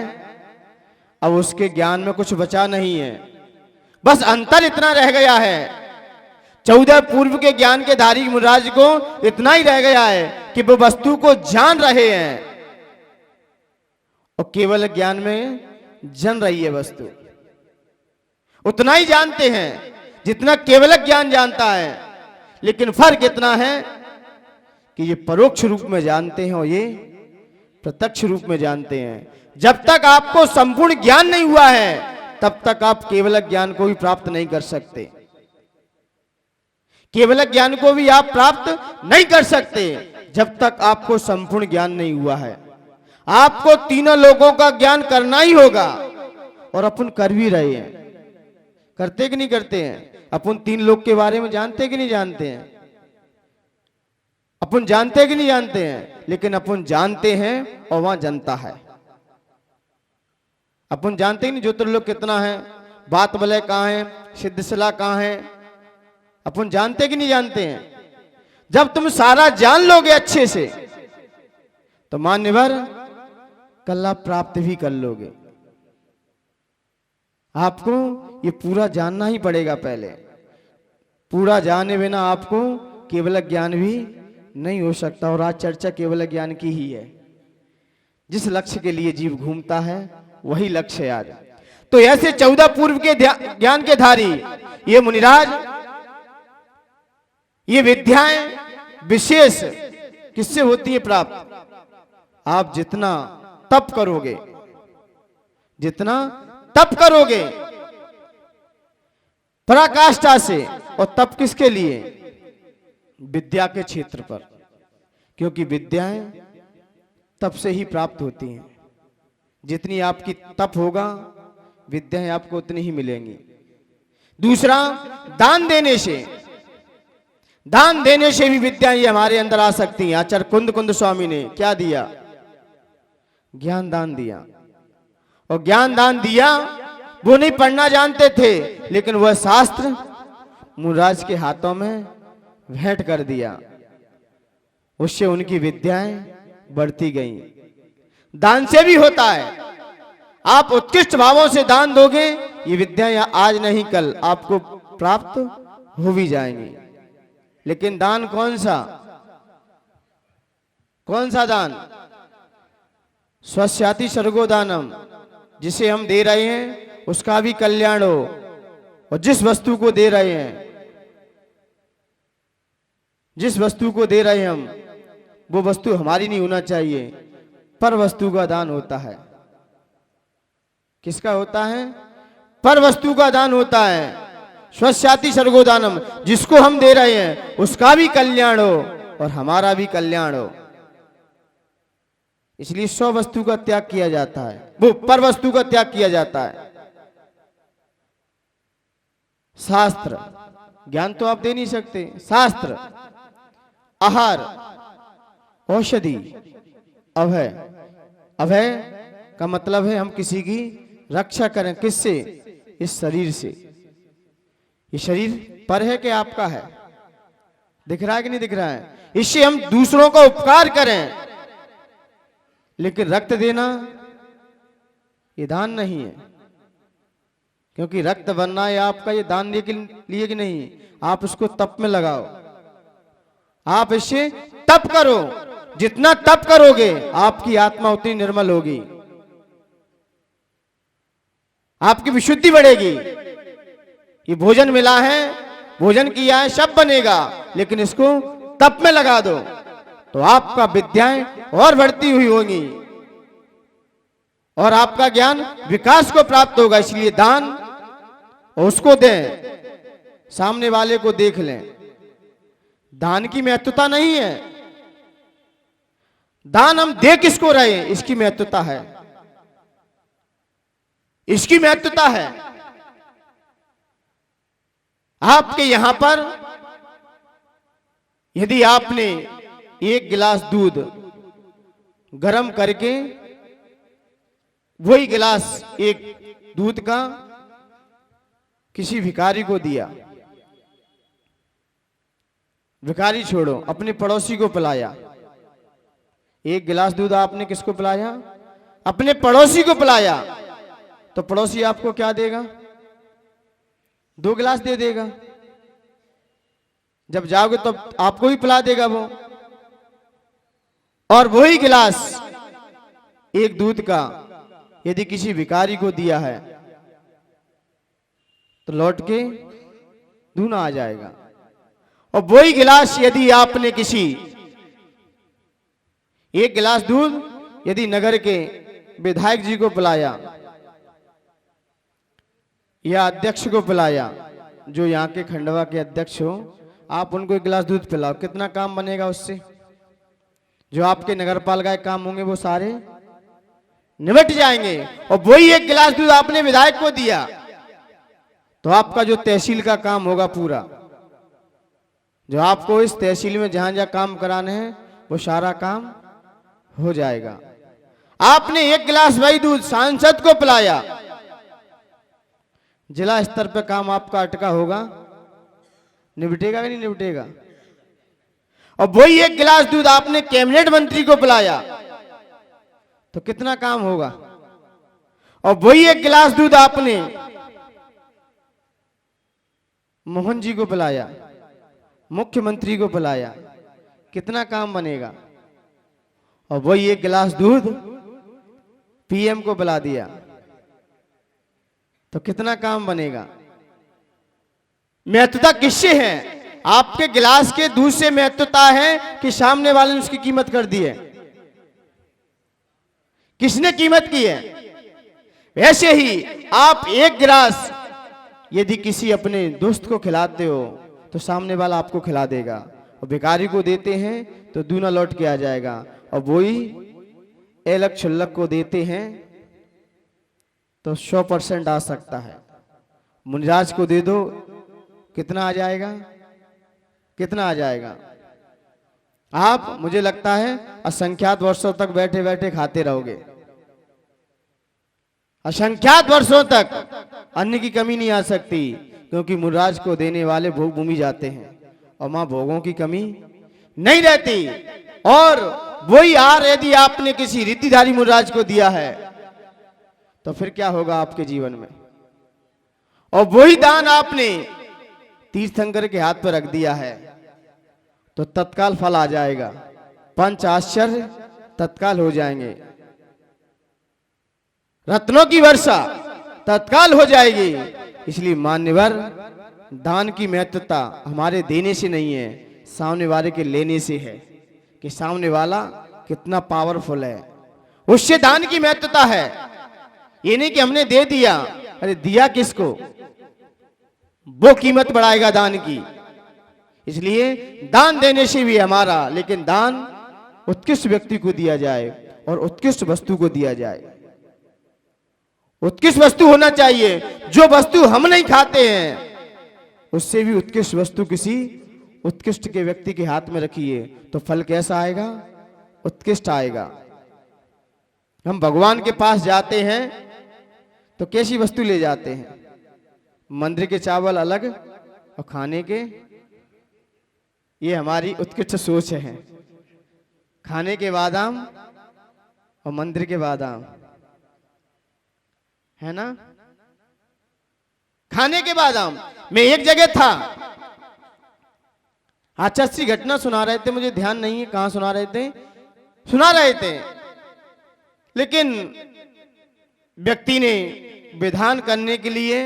अब उसके ज्ञान में कुछ बचा नहीं है, बस अंतर इतना रह गया है। 14 पूर्व के ज्ञान के धारी मुनिराज को इतना ही रह गया है कि वो वस्तु को जान रहे हैं, और केवल ज्ञान में जन रही है वस्तु। उतना ही जानते हैं जितना केवल ज्ञान जानता है, लेकिन फर्क इतना है कि ये परोक्ष रूप में जानते हैं और ये प्रत्यक्ष रूप में जानते हैं। जब तक आपको संपूर्ण ज्ञान नहीं हुआ है, तब तक आप केवल ज्ञान को भी प्राप्त नहीं कर सकते। केवल ज्ञान को भी आप प्राप्त नहीं कर सकते जब तक आपको संपूर्ण ज्ञान नहीं हुआ है। आपको तीनों लोगों का ज्ञान करना ही होगा, और अपन कर भी रहे हैं। करते कि नहीं करते हैं? अपन 3 लोग के बारे में जानते कि नहीं जानते हैं? अपन जानते कि नहीं जानते हैं? लेकिन अपन जानते हैं और वहां जनता है। अपन जानते ही नहीं ज्योतिर्लोक कितना है, बात बलय कहां है, सिद्धशिला कहां है। अपन जानते कि नहीं जानते हैं? जब तुम सारा जान लोगे अच्छे से, तो मान्यवर कल आप प्राप्त भी कर लोगे। आपको ये पूरा जानना ही पड़ेगा पहले। पूरा जाने बिना आपको केवल ज्ञान भी नहीं हो सकता। और आज चर्चा केवल ज्ञान की ही है। जिस लक्ष्य के लिए जीव घूमता है वही लक्ष्य है आज। तो ऐसे 14 पूर्व के ज्ञान के धारी ये मुनिराज, ये विद्याएं विशेष किससे होती है प्राप्त? आप जितना तप करोगे, जितना तप करोगे पराकाष्ठा से, और तप किसके लिए? विद्या के क्षेत्र पर, क्योंकि विद्याएं तप से ही प्राप्त होती हैं। जितनी आपकी तप होगा विद्याएं आपको उतनी ही मिलेंगी। दूसरा, दान देने से, दान देने से भी विद्याएं हमारे अंदर आ सकती हैं। आचार्य कुंद कुंद स्वामी ने क्या दिया? ज्ञान दान दिया। और ज्ञान दान दिया, वो नहीं पढ़ना जानते थे, लेकिन वह शास्त्र मुनिराज के हाथों में भेंट कर दिया। उससे उनकी विद्याएं बढ़ती गईं। दान से भी होता है। आप उत्कृष्ट भावों से दान दोगे, ये विद्याएं आज नहीं कल आपको प्राप्त हो भी जाएंगी। लेकिन दान कौन सा? कौन सा दान? स्वस्याति सर्गो दानम। जिसे हम दे रहे हैं उसका भी कल्याण हो, और जिस वस्तु को दे रहे हैं, जिस वस्तु को दे रहे हैं हम, वो वस्तु हमारी नहीं होना चाहिए, पर वस्तु का दान होता है। किसका होता है? पर वस्तु का दान होता है। स्वस्याति सर्गो दानम। जिसको हम दे रहे हैं उसका भी कल्याण हो और हमारा भी कल्याण हो। इसलिए स्व वस्तु का त्याग किया जाता है, वो पर वस्तु का त्याग किया जाता है। शास्त्र ज्ञान तो आप दे नहीं सकते, शास्त्र आहार, औषधि, अभय। अभय का मतलब है हम किसी की रक्षा करें। किससे? इस शरीर से। ये शरीर पर है कि आपका है? दिख रहा है कि नहीं दिख रहा है? इससे हम दूसरों का उपकार करें। लेकिन रक्त देना ये दान नहीं है, क्योंकि रक्त बनना है आपका, ये दान के लिए कि नहीं। आप उसको तप में लगाओ, आप इससे तप करो। जितना तप करोगे आपकी आत्मा उतनी निर्मल होगी, आपकी विशुद्धि बढ़ेगी। ये भोजन मिला है, भोजन किया है, सब बनेगा, लेकिन इसको तप में लगा दो तो आपका विद्याएं और बढ़ती हुई होंगी और आपका ज्ञान विकास को प्राप्त होगा। इसलिए दान उसको दें, सामने वाले को देख लें। दान की महत्वता नहीं है, दान हम दे किसको रहे इसकी महत्वता है, इसकी महत्वता है। आपके यहां पर यदि आपने एक गिलास दूध गरम करके वही गिलास एक दूध का किसी भिखारी को दिया, भिखारी छोड़ो, अपने पड़ोसी को पिलाया। एक गिलास दूध आपने किसको पिलाया? अपने पड़ोसी को पिलाया, तो पड़ोसी आपको क्या देगा? 2 गिलास दे देगा। जब जाओगे तो आपको ही पिला देगा वो। और वही गिलास एक दूध का यदि किसी भिखारी को दिया है तो लौट के दूना आ जाएगा। और वही गिलास यदि आपने किसी एक गिलास दूध यदि नगर के विधायक जी को पिलाया या अध्यक्ष को पिलाया, जो यहाँ के खंडवा के अध्यक्ष हो, आप उनको एक गिलास दूध पिलाओ, कितना काम बनेगा उससे? जो आपके नगर पालिका के काम होंगे वो सारे निबट जाएंगे। और वही एक गिलास दूध आपने विधायक को दिया तो आपका जो तहसील का काम होगा पूरा, जो आपको इस तहसील में जहां जहां काम कराने हैं वो सारा काम हो जाएगा। आपने एक गिलास वही दूध सांसद को पिलाया, जिला स्तर पर काम आपका अटका होगा, निपटेगा कि नहीं निपटेगा? और वही एक गिलास दूध आपने कैबिनेट मंत्री को पिलाया तो कितना काम होगा? और वही एक गिलास दूध आपने मोहन जी को पिलाया, मुख्यमंत्री को पिलाया, कितना काम बनेगा? और वही एक गिलास दूध पीएम को पिला दिया तो कितना काम बनेगा? महत्वता किससे है? आपके गिलास के दूध से महत्वता है कि सामने वाले ने उसकी कीमत कर दी है? किसने कीमत की है? वैसे ही आप एक गिलास यदि किसी अपने दोस्त को खिलाते हो तो सामने वाला आपको खिला देगा, और भिखारी को देते हैं तो दूना लौट के आ जाएगा। और वही एलक छुल्लक को देते हैं तो 100% आ सकता है। मुनिराज को दे दो, कितना आ जाएगा? कितना आ जाएगा? आप, मुझे लगता है, असंख्यात वर्षों तक बैठे बैठे खाते रहोगे, असंख्यात वर्षों तक अन्न की कमी नहीं आ सकती, क्योंकि मुनिराज को देने वाले भोग भूमि जाते हैं और मां भोगों की कमी नहीं रहती। और वही आहार यदि आपने किसी रिद्धिधारी मुनिराज को दिया है तो फिर क्या होगा आपके जीवन में? और वही दान आपने तीर्थंकर के हाथ पर रख दिया है तो तत्काल फल आ जाएगा, 5 आश्चर्य तत्काल हो जाएंगे, रत्नों की वर्षा तत्काल हो जाएगी। इसलिए मान्यवर, दान की महत्वता हमारे देने से नहीं है, सामने वाले के लेने से है, कि सामने वाला कितना पावरफुल है, उससे दान की महत्वता है। ये नहीं कि हमने दे दिया, अरे दिया किसको, वो कीमत बढ़ाएगा दान की। इसलिए दान देने से भी हमारा, लेकिन दान उत्कृष्ट व्यक्ति को दिया जाए और उत्कृष्ट वस्तु को दिया जाए। उत्कृष्ट वस्तु होना चाहिए, जो वस्तु हम नहीं खाते हैं उससे भी उत्कृष्ट वस्तु किसी उत्कृष्ट के व्यक्ति के हाथ में रखिए तो फल कैसा आएगा? उत्कृष्ट आएगा। हम भगवान के पास जाते हैं तो कैसी वस्तु ले जाते हैं? मंदिर के चावल अलग और खाने के, ये हमारी उत्कृष्ट सोच है। खाने के बादाम और मंदिर के बादाम, है ना? खाने के बादाम। मैं एक जगह था, आचार्य घटना सुना रहे थे, मुझे ध्यान नहीं है कहां सुना रहे थे, सुना रहे थे, लेकिन व्यक्ति ने विधान करने के लिए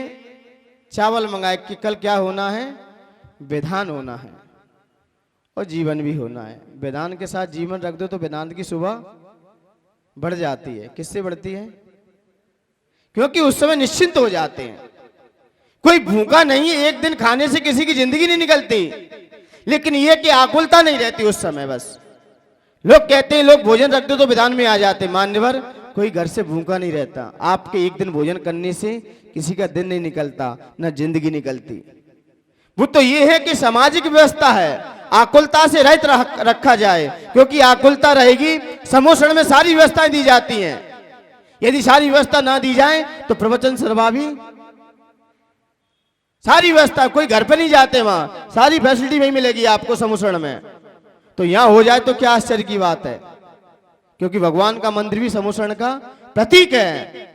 चावल मंगाए कि कल क्या होना है? विधान होना है और जीवन भी होना है। वेदांत के साथ जीवन रख दो तो वेदांत की सुबह बढ़ जाती है। किससे बढ़ती है? क्योंकि उस समय निश्चिंत हो जाते हैं। कोई भूखा नहीं है, एक दिन खाने से किसी की जिंदगी नहीं निकलती, लेकिन यह कि आकुलता नहीं रहती उस समय। बस लोग कहते हैं लोग भोजन रख दो तो वेदांत में आ जाते। मान्यवर, कोई घर से भूखा नहीं रहता। आपके एक दिन भोजन करने से किसी का दिन नहीं निकलता, न जिंदगी निकलती। वो तो ये है कि सामाजिक व्यवस्था है, आकुलता से रहित रखा जाए, क्योंकि आकुलता रहेगी समोषण में सारी व्यवस्थाएं दी जाती हैं। यदि सारी व्यवस्था ना दी जाए तो प्रवचन सर्वा भी, सारी व्यवस्था, कोई घर पे नहीं जाते, वहां सारी फैसिलिटी वहीं मिलेगी आपको समोषण में। तो यहां हो जाए तो क्या आश्चर्य की बात है, क्योंकि भगवान का मंदिर भी समोषण का प्रतीक है।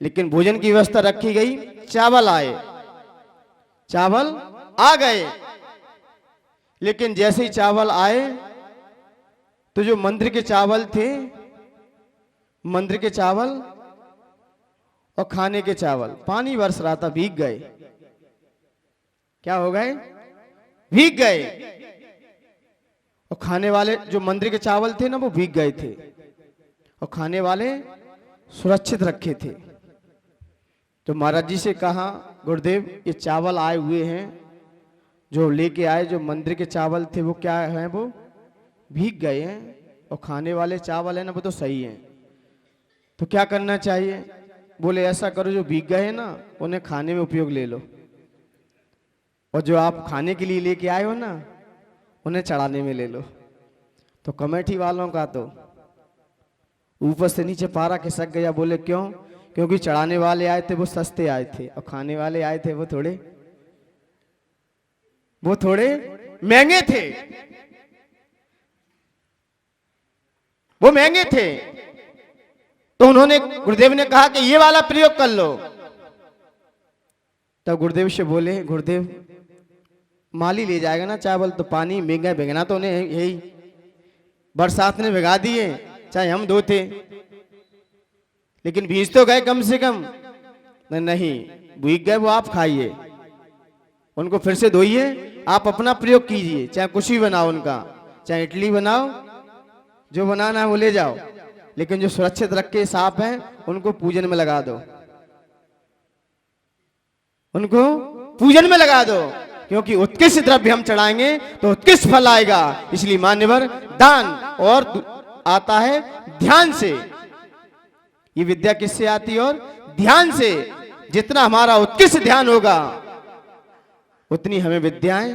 लेकिन भोजन की व्यवस्था रखी गई, चावल आए, चावल आ गए, लेकिन जैसे ही चावल आए तो जो मंदिर के चावल थे, मंदिर के चावल और खाने के चावल, पानी बरस रहा था, भीग गए। क्या हो गए? भीग गए। और खाने वाले जो मंदिर के चावल थे ना, वो भीग गए थे, और खाने वाले सुरक्षित रखे थे। तो महाराज जी से कहा, गुरुदेव ये चावल आए हुए हैं, जो लेके आए, जो मंदिर के चावल थे वो क्या हैं? वो भीग गए हैं, और खाने वाले चावल है ना वो तो सही हैं, तो क्या करना चाहिए? बोले ऐसा करो, जो भीग गए हैं ना उन्हें खाने में उपयोग ले लो, और जो आप खाने के लिए लेके आए हो ना उन्हें चढ़ाने में ले लो। तो कमेटी वालों का तो ऊपर से नीचे पारा खिसक गया। बोले क्यों? क्योंकि चढ़ाने वाले आए थे वो सस्ते आए थे, और खाने वाले आए थे वो थोड़े महंगे थे, वो महंगे थे। तो उन्होंने, गुरुदेव ने कहा कि ये वाला प्रयोग कर लो। तब गुरुदेव से बोले, गुरुदेव माली ले जाएगा ना चावल, तो पानी महंगा भिगना तो उन्हें यही, बरसात ने भिगा दिए, चाहे हम दो थे, लेकिन भीज तो गए कम से कम। नहीं, भीग गए वो आप खाइए, उनको फिर से धोइए, आप अपना प्रयोग कीजिए, चाहे कुछ भी बनाओ उनका, चाहे इडली बनाओ, जो बनाना है वो ले जाओ, लेकिन जो सुरक्षित रख के साफ है उनको पूजन में लगा दो, उनको पूजन में लगा दो, क्योंकि उत्कृष्ट द्रव्य हम चढ़ाएंगे तो उत्कृष्ट फल आएगा। इसलिए मान्यवर, दान और आता है ध्यान से। ये विद्या किससे आती है? और ध्यान से। जितना हमारा उत्कृष्ट ध्यान होगा उतनी हमें विद्याएं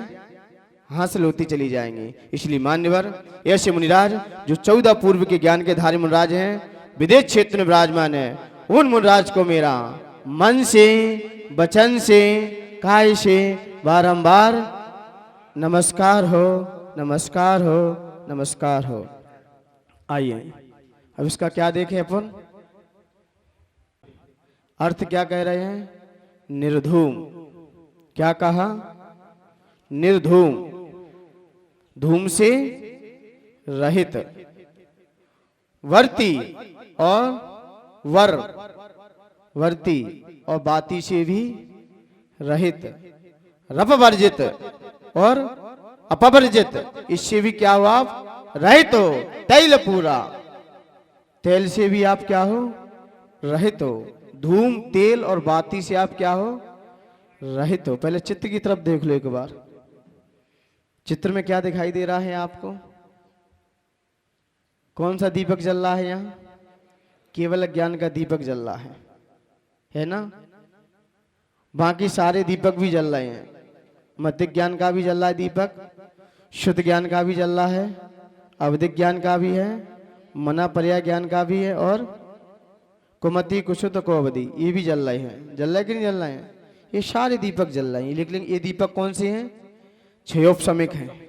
हासिल होती चली जाएंगी। इसलिए मान्यवर, ऐसे मुनिराज जो 14 पूर्व के ज्ञान के धारी मुनिराज हैं, विदेश क्षेत्र में विराजमान है, उन मुनिराज को मेरा मन से, वचन से, काय से बारंबार नमस्कार हो, नमस्कार हो, नमस्कार हो। आइए अब इसका क्या देखें अपन। अर्थ क्या कह रहे हैं? निर्धूम। क्या कहा? निर्धूम, धूम से रहित, वर्ती और वर, वर्ती और बाती से भी रहित, रपवर्जित और अपवर्जित, इससे भी क्या हो आप? रहित हो। तैल पूरा, तेल से भी आप क्या हो? रहित हो। धूम, तेल और बाती से आप क्या हो? रहित हो। पहले चित्र की तरफ देख लो एक बार। चित्र में क्या दिखाई दे रहा है आपको? कौन सा दीपक जल रहा है? यहाँ केवल ज्ञान का दीपक जल रहा है ना? बाकी सारे दीपक भी जल रहे हैं। मध्य ज्ञान का भी जल रहा है दीपक, शुद्ध ज्ञान का भी जल रहा है, अवधिक ज्ञान का भी है, मना पर्याय ज्ञान का भी है, और कुमति कुशुत को अवधि ये भी जल रहे हैं। जल रहे कि नहीं जल रहे हैं? ये सारे दीपक जल रहे हैं। लेकिन ये दीपक कौन से हैं? क्षयोपशमिक हैं।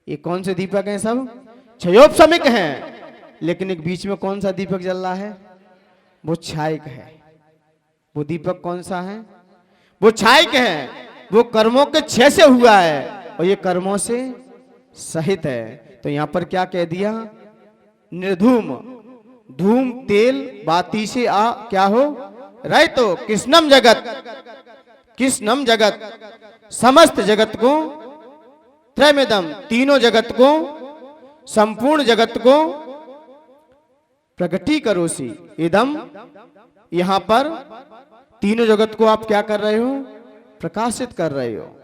ये कौन से दीपक हैं? सब क्षयोपशमिक हैं। लेकिन एक बीच में कौन सा दीपक जल रहा है? वो छायक है। वो दीपक कौन सा है? वो छायक है। वो कर्मों के क्षय से हुआ है और ये कर्मों से सहित है। तो यहां पर क्या कह दिया? निर्धूम, धूम तेल बाती से क्या हो रहित हो। कृष्णम जगत, कृष्णम जगत, समस्त जगत को, त्रयमेदम तीनों जगत को, संपूर्ण जगत को प्रगति करोसी इदम। यहां पर तीनों जगत को आप क्या कर रहे हो? प्रकाशित कर रहे हो।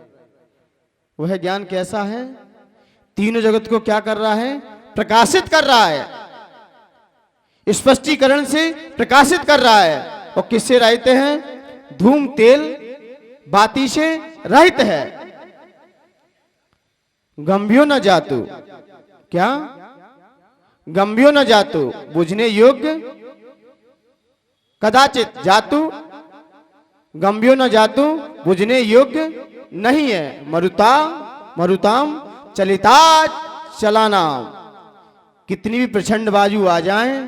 वह ज्ञान कैसा है? तीनों जगत को क्या कर रहा है? प्रकाशित कर रहा है। स्पष्टीकरण से प्रकाशित कर रहा है। और किससे रहित है? धूम तेल बाती से रहित है। गंभीर न जातु, क्या? गंभीर न जातु, बुझने योग्य कदाचित, जातु गंभीर न जातु, बुझने योग्य नहीं है। मरुता मरुताम चलिता चलानाम, कितनी भी प्रचंड बाजू आ जाएं,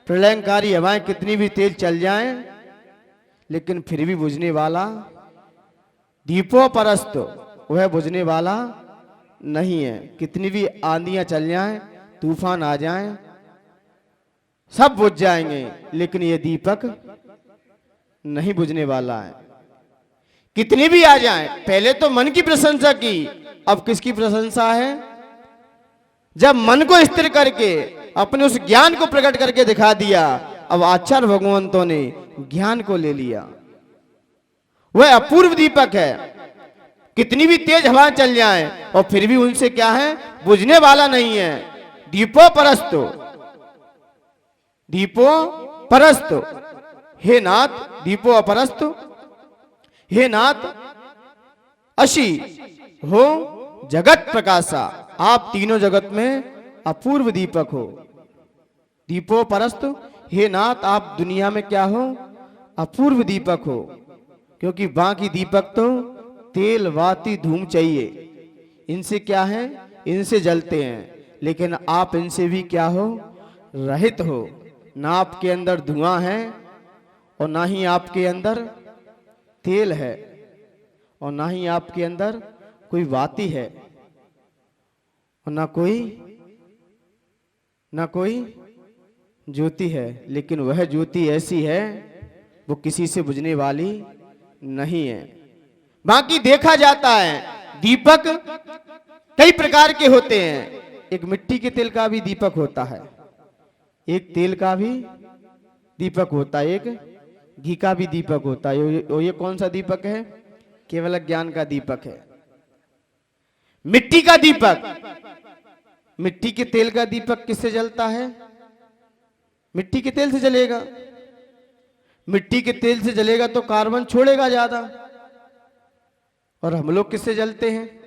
प्रलयंकारी हवाएं कितनी भी तेज चल जाएं, लेकिन फिर भी बुझने वाला दीपो परस्त, वह बुझने वाला नहीं है। कितनी भी आंधियां चल जाएं, तूफान आ जाएं, सब बुझ जाएंगे, लेकिन ये दीपक नहीं बुझने वाला है। कितनी भी आ जाएं। पहले तो मन की प्रशंसा की, अब किसकी प्रशंसा है? जब मन को स्थिर करके अपने उस ज्ञान को प्रकट करके दिखा दिया, अब आचार्य भगवंतों ने ज्ञान को ले लिया। वह अपूर्व दीपक है। कितनी भी तेज हवा चल जाए और फिर भी उनसे क्या है? बुझने वाला नहीं है। दीपो परस्तो, दीपो परस्तो, हे नाथ दीपो अपरस्तो, हे नाथ अशी हो जगत प्रकाशा, आप तीनों जगत में अपूर्व दीपक हो। दीपो परस्त, हे नाथ आप दुनिया में क्या हो? अपूर्व दीपक हो। क्योंकि बाकी दीपक तो तेल वाती धूम चाहिए, इनसे क्या है? इनसे जलते हैं। लेकिन आप इनसे भी क्या हो? रहित हो। ना आपके अंदर धुआं है और ना ही आपके अंदर तेल है और ना ही आपके अंदर कोई वाती है और ना कोई ज्योति है। लेकिन वह ज्योति ऐसी है, वो किसी से बुझने वाली नहीं है। बाकी देखा जाता है दीपक कई प्रकार के होते हैं। एक मिट्टी के तेल का भी दीपक होता है, एक तेल का भी दीपक होता है, एक घी का भी दीपक होता है। ये कौन सा दीपक है? केवल ज्ञान का दीपक है। मिट्टी का दीपक, मिट्टी के तेल का दीपक किससे जलता है? मिट्टी के तेल से जलेगा। मिट्टी के तेल से जलेगा तो कार्बन छोड़ेगा ज्यादा। और हम लोग किससे जलते हैं?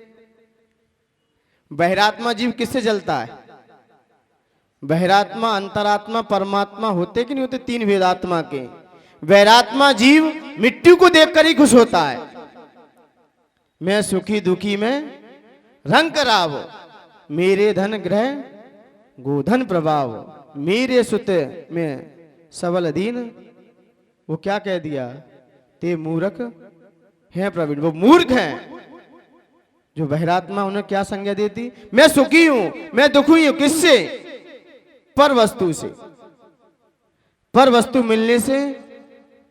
बहिरात्मा जीव किससे जलता है? बहिरात्मा, अंतरात्मा, परमात्मा होते कि नहीं होते? तीन वेदात्मा के। बहिरात्मा जीव मिट्टी को देखकर ही खुश होता है। मैं सुखी दुखी में रंग कराव, मेरे धन ग्रह गोधन प्रभाव, मेरे सुत में सबल अधीन। वो क्या कह दिया? ते मूर्ख है प्रवीण। वो मूर्ख हैं जो बहिरात्मा, उन्हें क्या संज्ञा देती? मैं सुखी हूं, मैं दुखी हूं। किससे? पर वस्तु से। पर वस्तु मिलने से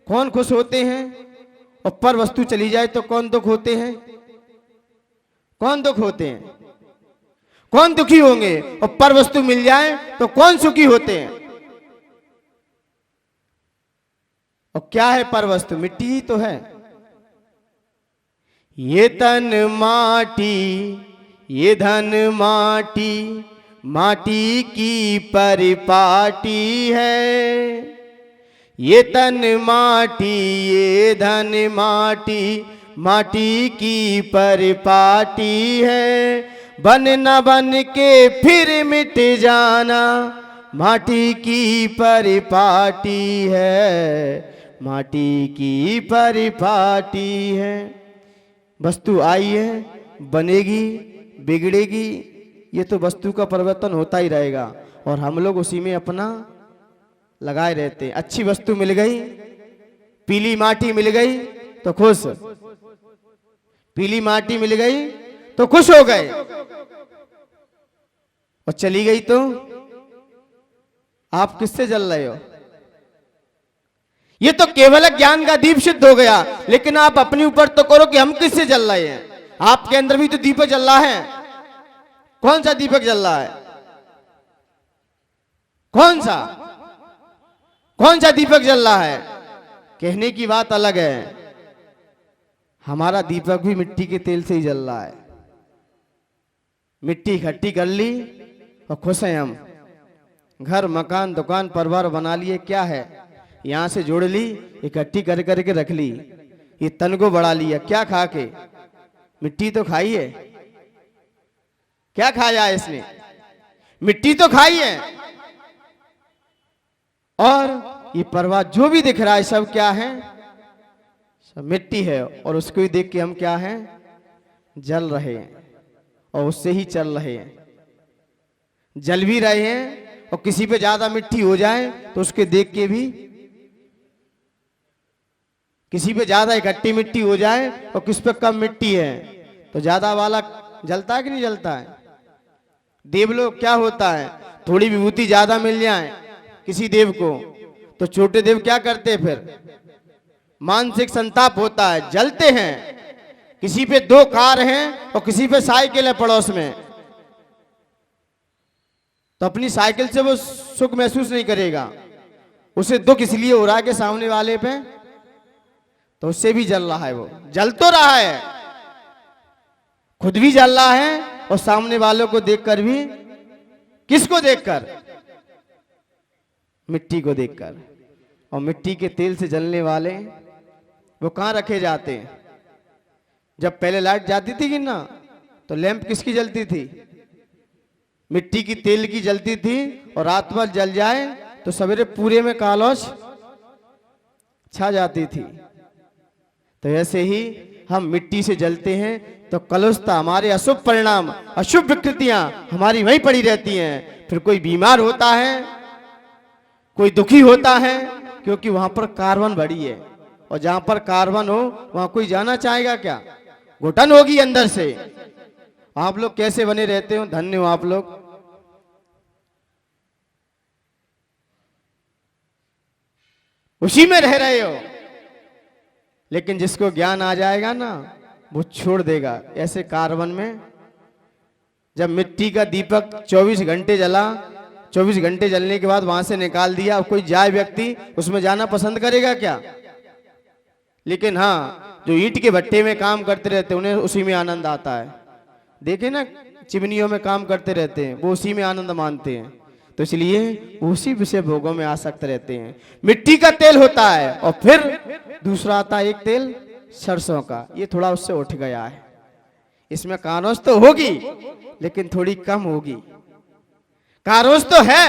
कौन खुश होते हैं? और पर वस्तु चली जाए तो कौन दुख होते हैं? कौन दुख होते हैं? कौन दुखी होंगे? और पर वस्तु मिल जाए तो कौन सुखी होते हैं? और क्या है पर वस्तु? मिट्टी ही तो है। ये तन माटी, ये धन माटी, माटी की परिपाटी है। ये तन माटी, ये धन माटी, माटी की परिपाटी है। बन न बन के फिर मिट जाना, माटी की परिपाटी है, माटी की परिपाटी है। वस्तु आई है, बनेगी, बिगड़ेगी, ये तो वस्तु का परिवर्तन होता ही रहेगा और हम लोग उसी में अपना लगाए रहते हैं। अच्छी वस्तु मिल गई, पीली माटी मिल गई तो खुश, पीली माटी मिल गई तो खुश हो गए, और चली गई तो आप किससे जल रहे हो? ये तो केवल ज्ञान का दीप सिद्ध हो गया, लेकिन आप अपने ऊपर तो करो कि हम किससे जल रहे हैं। आपके अंदर भी तो दीपक जल रहा है। कौन सा दीपक जल रहा है? कौन सा दीपक जल रहा है? कहने की बात अलग है, हमारा दीपक भी मिट्टी के तेल से ही जल रहा है। मिट्टी इकट्ठी कर ली और खुश हैं हम, घर मकान दुकान परिवार बना लिए। क्या है, यहां से जोड़ ली, इकट्ठी कर करके रख ली, ये तन को बढ़ा लिया। क्या खा के? मिट्टी तो खाई है। क्या खाया है इसने? मिट्टी तो खाई है। और ये पर्वत जो भी दिख रहा है सब क्या है? सब मिट्टी है। और उसको ही देख के हम क्या हैं? जल रहे हैं और उससे ही चल रहे हैं, जल भी रहे हैं। और किसी पे ज्यादा मिट्टी हो जाए तो उसके देख के भी, किसी पे ज्यादा इकट्ठी मिट्टी हो जाए और किस पे कम मिट्टी है तो ज्यादा वाला जलता है कि नहीं जलता है? देवलोक क्या होता है, थोड़ी विभूति ज्यादा मिल जाए किसी देव को तो छोटे देव क्या करते, फिर मानसिक संताप होता है, जलते हैं। किसी पे 2 कार हैं और किसी पे साइकिल है पड़ोस में, तो अपनी साइकिल से वो सुख महसूस नहीं करेगा, उसे दुख इसलिए हो रहा है कि सामने वाले पे, तो उससे भी जल रहा है। वो जल तो रहा है, खुद भी जल रहा है और सामने वालों को देखकर भी। किसको देखकर? मिट्टी को देखकर। और मिट्टी के तेल से जलने वाले वो कहां रखे जाते हैं? जब पहले लाइट जाती थी कि ना, तो लैंप किसकी जलती थी? मिट्टी की तेल की जलती थी। और रात भर जल जाए तो सवेरे पूरे में कालौश छा जाती थी। तो ऐसे ही हम मिट्टी से जलते हैं तो कलुषता, हमारे अशुभ परिणाम, अशुभ विकृतियां हमारी वहीं पड़ी रहती हैं। फिर कोई बीमार होता है, कोई दुखी होता है, क्योंकि वहां पर कार्बन भरी है। और जहां पर कार्बन हो वहां कोई जाना चाहेगा क्या? घुटन होगी अंदर से। आप लोग कैसे बने रहते हो, धन्य हो आप लोग। उसी में रह रहे हो। लेकिन जिसको ज्ञान आ जाएगा ना, वो छोड़ देगा ऐसे कार्बन में। जब मिट्टी का दीपक 24 घंटे जला, 24 घंटे जलने के बाद वहां से निकाल दिया, अब कोई जाए व्यक्ति उसमें जाना पसंद करेगा क्या? लेकिन हाँ, जो ईंट के भट्टे में काम करते रहते हैं उन्हें उसी में आनंद आता है। देखे ना, चिमनियों में काम करते रहते हैं, वो उसी में आनंद मानते हैं। तो इसलिए उसी विषय भोगों में आसक्त रहते हैं। मिट्टी का तेल होता है और फिर दूसरा आता है एक तेल सरसों का, ये थोड़ा उससे उठ गया है। इसमें कारोस तो होगी लेकिन थोड़ी कम होगी। कारोस तो है,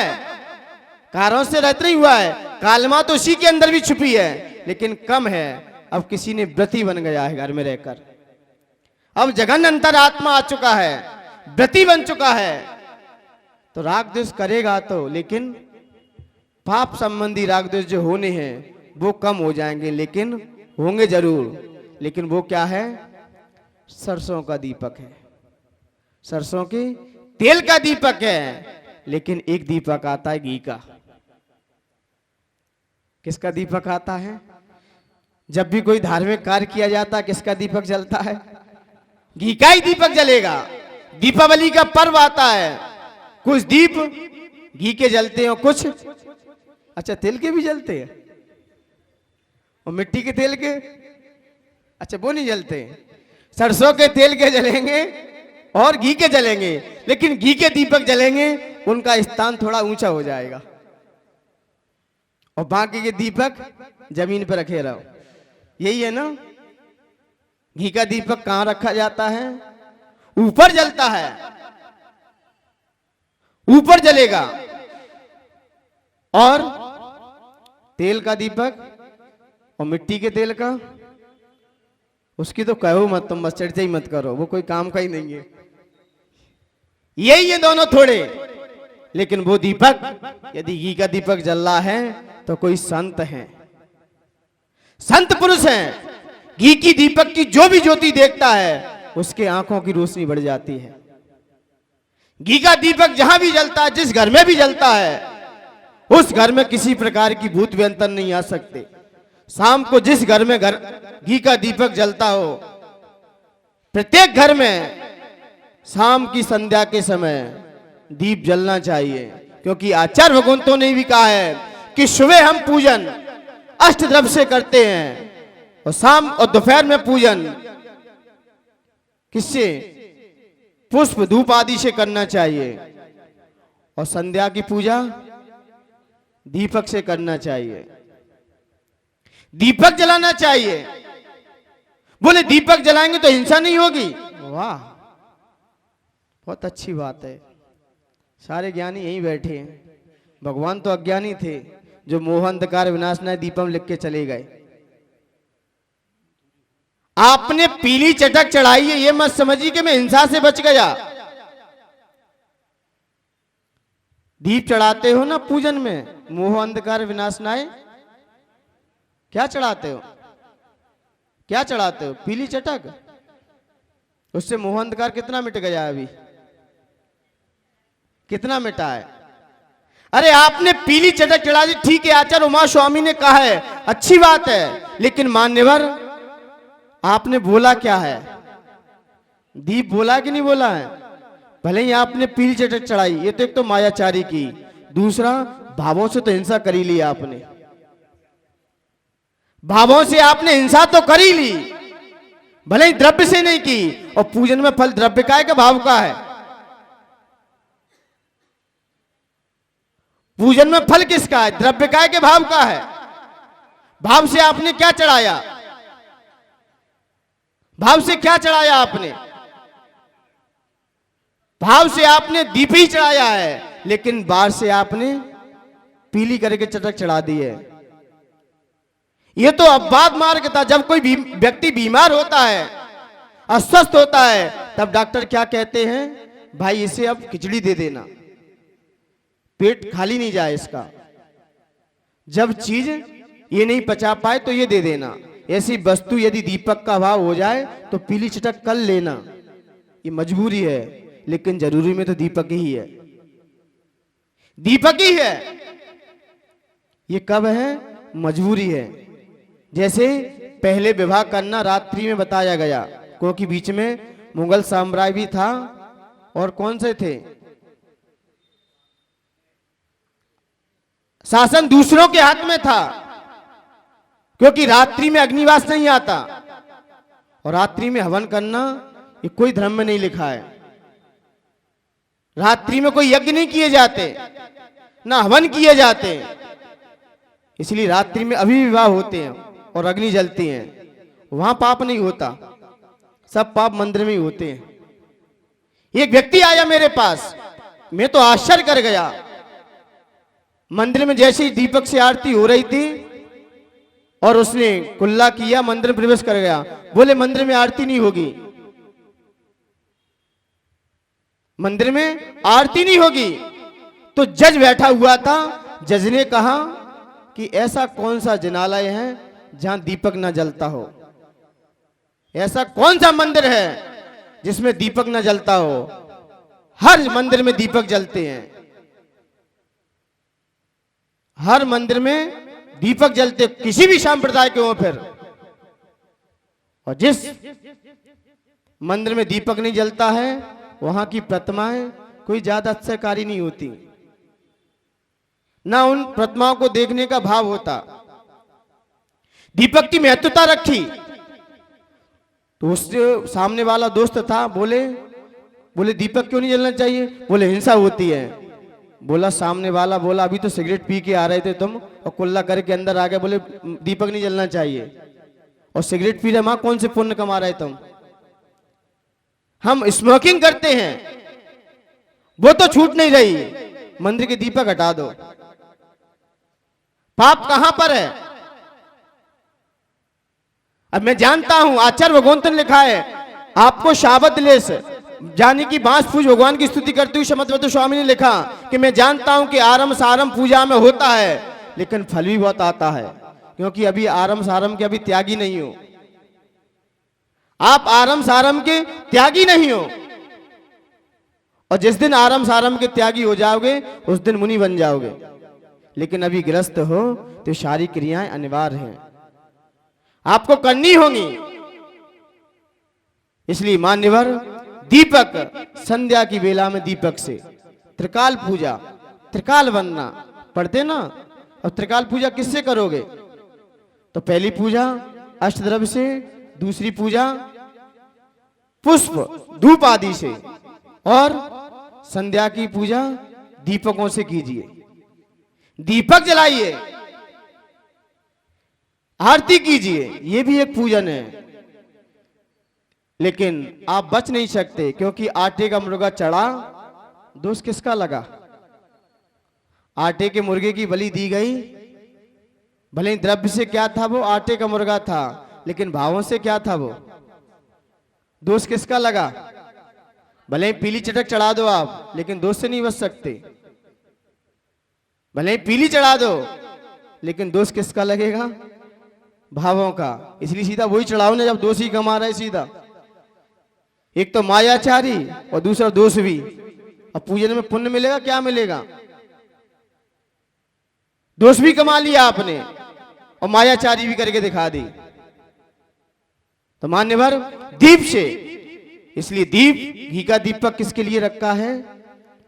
कारोस से रहता ही हुआ है, कालमा तो उसी के अंदर भी छुपी है लेकिन कम है। अब किसी ने व्रती बन गया है घर में रहकर, अब जघन अंतर आत्मा आ चुका है, व्रती बन चुका है, तो राग द्वेष करेगा तो, लेकिन पाप संबंधी राग द्वेष जो होने हैं वो कम हो जाएंगे, लेकिन होंगे जरूर। लेकिन वो क्या है? सरसों का दीपक है, सरसों के तेल का दीपक है। लेकिन एक दीपक आता है घी का। किसका दीपक आता है? जब भी कोई धार्मिक कार्य किया जाता है किसका दीपक जलता है? घी का ही दीपक जलेगा। दीपावली का पर्व आता है, कुछ दीप घी के जलते हैं और कुछ अच्छा तेल के भी जलते हैं, और मिट्टी के तेल के अच्छा वो नहीं जलते। सरसों के तेल के जलेंगे और घी के जलेंगे, लेकिन घी के दीपक जलेंगे उनका स्थान थोड़ा ऊंचा हो जाएगा, और बाकी के दीपक जमीन पर रखे रहो। यही है ना, घी का दीपक कहां रखा जाता है? ऊपर जलता है, ऊपर जलेगा। और तेल का दीपक और मिट्टी के तेल का, उसकी तो कहो मत, तुम बस चर्चा ही मत करो, वो कोई काम का ही नहीं है। यही ये दोनों थोड़े। लेकिन वो दीपक, यदि घी का दीपक जल रहा है तो कोई संत है, संत पुरुष है। घी की दीपक की जो भी ज्योति देखता है उसके आंखों की रोशनी बढ़ जाती है। घी का दीपक जहां भी जलता है, जिस घर में भी जलता है, उस घर में किसी प्रकार की भूत व्यंतन नहीं आ सकते। शाम को जिस घर में घी का दीपक जलता हो, प्रत्येक घर में शाम की संध्या के समय दीप जलना चाहिए। क्योंकि आचार्य भगवंतों ने भी कहा है कि सुबह हम पूजन अष्ट द्रव्य से करते हैं और शाम और दोपहर में पूजन किससे? पुष्प धूप आदि से करना चाहिए। और संध्या की पूजा दीपक से करना चाहिए, दीपक जलाना चाहिए। बोले दीपक जलाएंगे तो हिंसा नहीं होगी। वाह, बहुत अच्छी बात है। सारे ज्ञानी यहीं बैठे हैं। भगवान तो अज्ञानी थे, जो मोह अंधकार विनाशनाय दीपम लिख के चले गए। आपने पीली चटक चढ़ाई है, ये मत समझिए कि मैं हिंसा से बच गया। दीप चढ़ाते हो ना पूजन में, मोह अंधकार विनाशनाय, क्या चढ़ाते हो? क्या चढ़ाते हो? पीली चटक। उससे मोह अंधकार कितना मिट गया? अभी कितना मिटा है? अरे आपने पीली चटक चढ़ा दी, ठीक है, आचार्य उमा स्वामी ने कहा है, अच्छी बात है। लेकिन मान्यवर, आपने बोला क्या है? दीप बोला कि नहीं बोला है? भले ही आपने पीली चटक चढ़ाई, ये तो एक तो मायाचारी की, दूसरा भावों से तो हिंसा करी ली आपने। भावों से आपने हिंसा तो करी ली, भले ही द्रव्य से नहीं की। और पूजन में फल द्रव्य का है कि भाव का है? पूजन में फल किसका है? द्रव्य का है कि भाव का है? भाव से आपने क्या चढ़ाया? भाव से क्या चढ़ाया आपने? भाव से आपने दीप ही चढ़ाया है, लेकिन बाहर से आपने पीली करके चटक चढ़ा दी है। यह तो अपवाद मार्ग था। जब कोई व्यक्ति बीमार होता है, अस्वस्थ होता है, तब डॉक्टर क्या कहते हैं? भाई इसे अब खिचड़ी दे देना, पेट खाली नहीं जाए इसका। जब चीज ये नहीं पचा पाए तो ये दे देना। ऐसी वस्तु यदि दीपक का भाव हो जाए तो पीली चटक कर लेना, ये मजबूरी है। लेकिन जरूरी में तो दीपक ही है, दीपक ही है। ये कब है? मजबूरी है। जैसे पहले विवाह करना रात्रि में बताया गया, क्योंकि बीच में मुगल साम्राज्य भी था। और कौन से थे? शासन दूसरों के हाथ में था, क्योंकि रात्रि में अग्निवास नहीं आता। और रात्रि में हवन करना ये कोई धर्म में नहीं लिखा है। रात्रि में कोई यज्ञ नहीं किए जाते, ना हवन किए जाते। इसलिए रात्रि में अभिविवाह होते हैं और अग्नि जलती है, वहां पाप नहीं होता। सब पाप मंदिर में ही होते हैं। एक व्यक्ति आया मेरे पास, मैं तो आश्चर्य कर गया। मंदिर में जैसे ही दीपक से आरती हो रही थी और उसने कुल्ला किया, मंदिर में प्रवेश कर गया। बोले मंदिर में आरती नहीं होगी, मंदिर में आरती नहीं होगी। तो जज बैठा हुआ था, जज ने कहा कि ऐसा कौन सा जिनालय है जहां दीपक ना जलता हो? ऐसा कौन सा मंदिर है जिसमें दीपक ना जलता हो? हर मंदिर में दीपक जलते हैं, हर मंदिर में दीपक जलते, किसी भी संप्रदाय के हो फिर। और जिस मंदिर में दीपक नहीं जलता है, वहां की प्रतिमाएं कोई ज्यादा अच्छाकारी नहीं होती, ना उन प्रतिमाओं को देखने का भाव होता। दीपक की महत्वता रखी तो उससे सामने वाला दोस्त था, बोले दीपक क्यों नहीं जलना चाहिए? बोले हिंसा होती है। बोला सामने वाला, बोला अभी तो सिगरेट पी के आ रहे थे तुम और कुल्ला करके अंदर आ गए, बोले दीपक नहीं जलना चाहिए। और सिगरेट पी रहे, मां कौन से पुण्य कमा रहे तुम? हम स्मोकिंग करते हैं वो तो छूट नहीं रही, मंदिर के दीपक हटा दो। पाप कहां पर है? अब मैं जानता हूं आचार्य भगवंत ने लिखा है, आपको शाबत लेस जानी कि बांस पूज भगवान की स्तुति करते हुए शमतवत स्वामी ने लिखा कि मैं जानता हूं कि आरंभ सारंभ पूजा में होता है, लेकिन फल भी बहुत आता है, क्योंकि अभी आरंभ सारंभ के अभी त्यागी नहीं हो। आप आरंभ सारंभ के त्यागी नहीं हो, और जिस दिन आरंभ सारंभ के त्यागी हो जाओगे उस दिन मुनि बन जाओगे। लेकिन अभी ग्रस्त हो तो सारी क्रियाएं अनिवार्य हैं, आपको करनी होंगी। इसलिए मान्यवर दीपक संध्या की वेला में दीपक से त्रिकाल पूजा, त्रिकाल बनना पढ़ते ना। और त्रिकाल पूजा किससे करोगे? तो पहली पूजा अष्टद्रव्य से, दूसरी पूजा पुष्प धूप आदि से, और संध्या की पूजा दीपकों से कीजिए। दीपक जलाइए, आरती कीजिए, ये भी एक पूजन है। लेकिन आप बच नहीं सकते, क्योंकि आटे का मुर्गा चढ़ा, दोष किसका लगा? आटे के मुर्गे की बलि दी गई, भले ही द्रव्य से क्या था वो आटे का मुर्गा था, लेकिन भावों से क्या था वो? दोष किसका लगा? भले ही पीली चटक चढ़ा दो आप, लेकिन दोष से नहीं बच सकते। भले ही पीली चढ़ा दो, लेकिन दोष किसका लगेगा? भावों का। इसलिए सीधा वही चढ़ाओ ना जब दोष ही कमा रहा है सीधा। एक तो मायाचारी और दूसरा दोष भी। अब पूजन में पुण्य मिलेगा क्या मिलेगा? दोष भी कमा लिया आपने और मायाचारी भी करके दिखा दी। तो मान्यवर दीप से, इसलिए दीप घी का दीपक किसके लिए रखा है?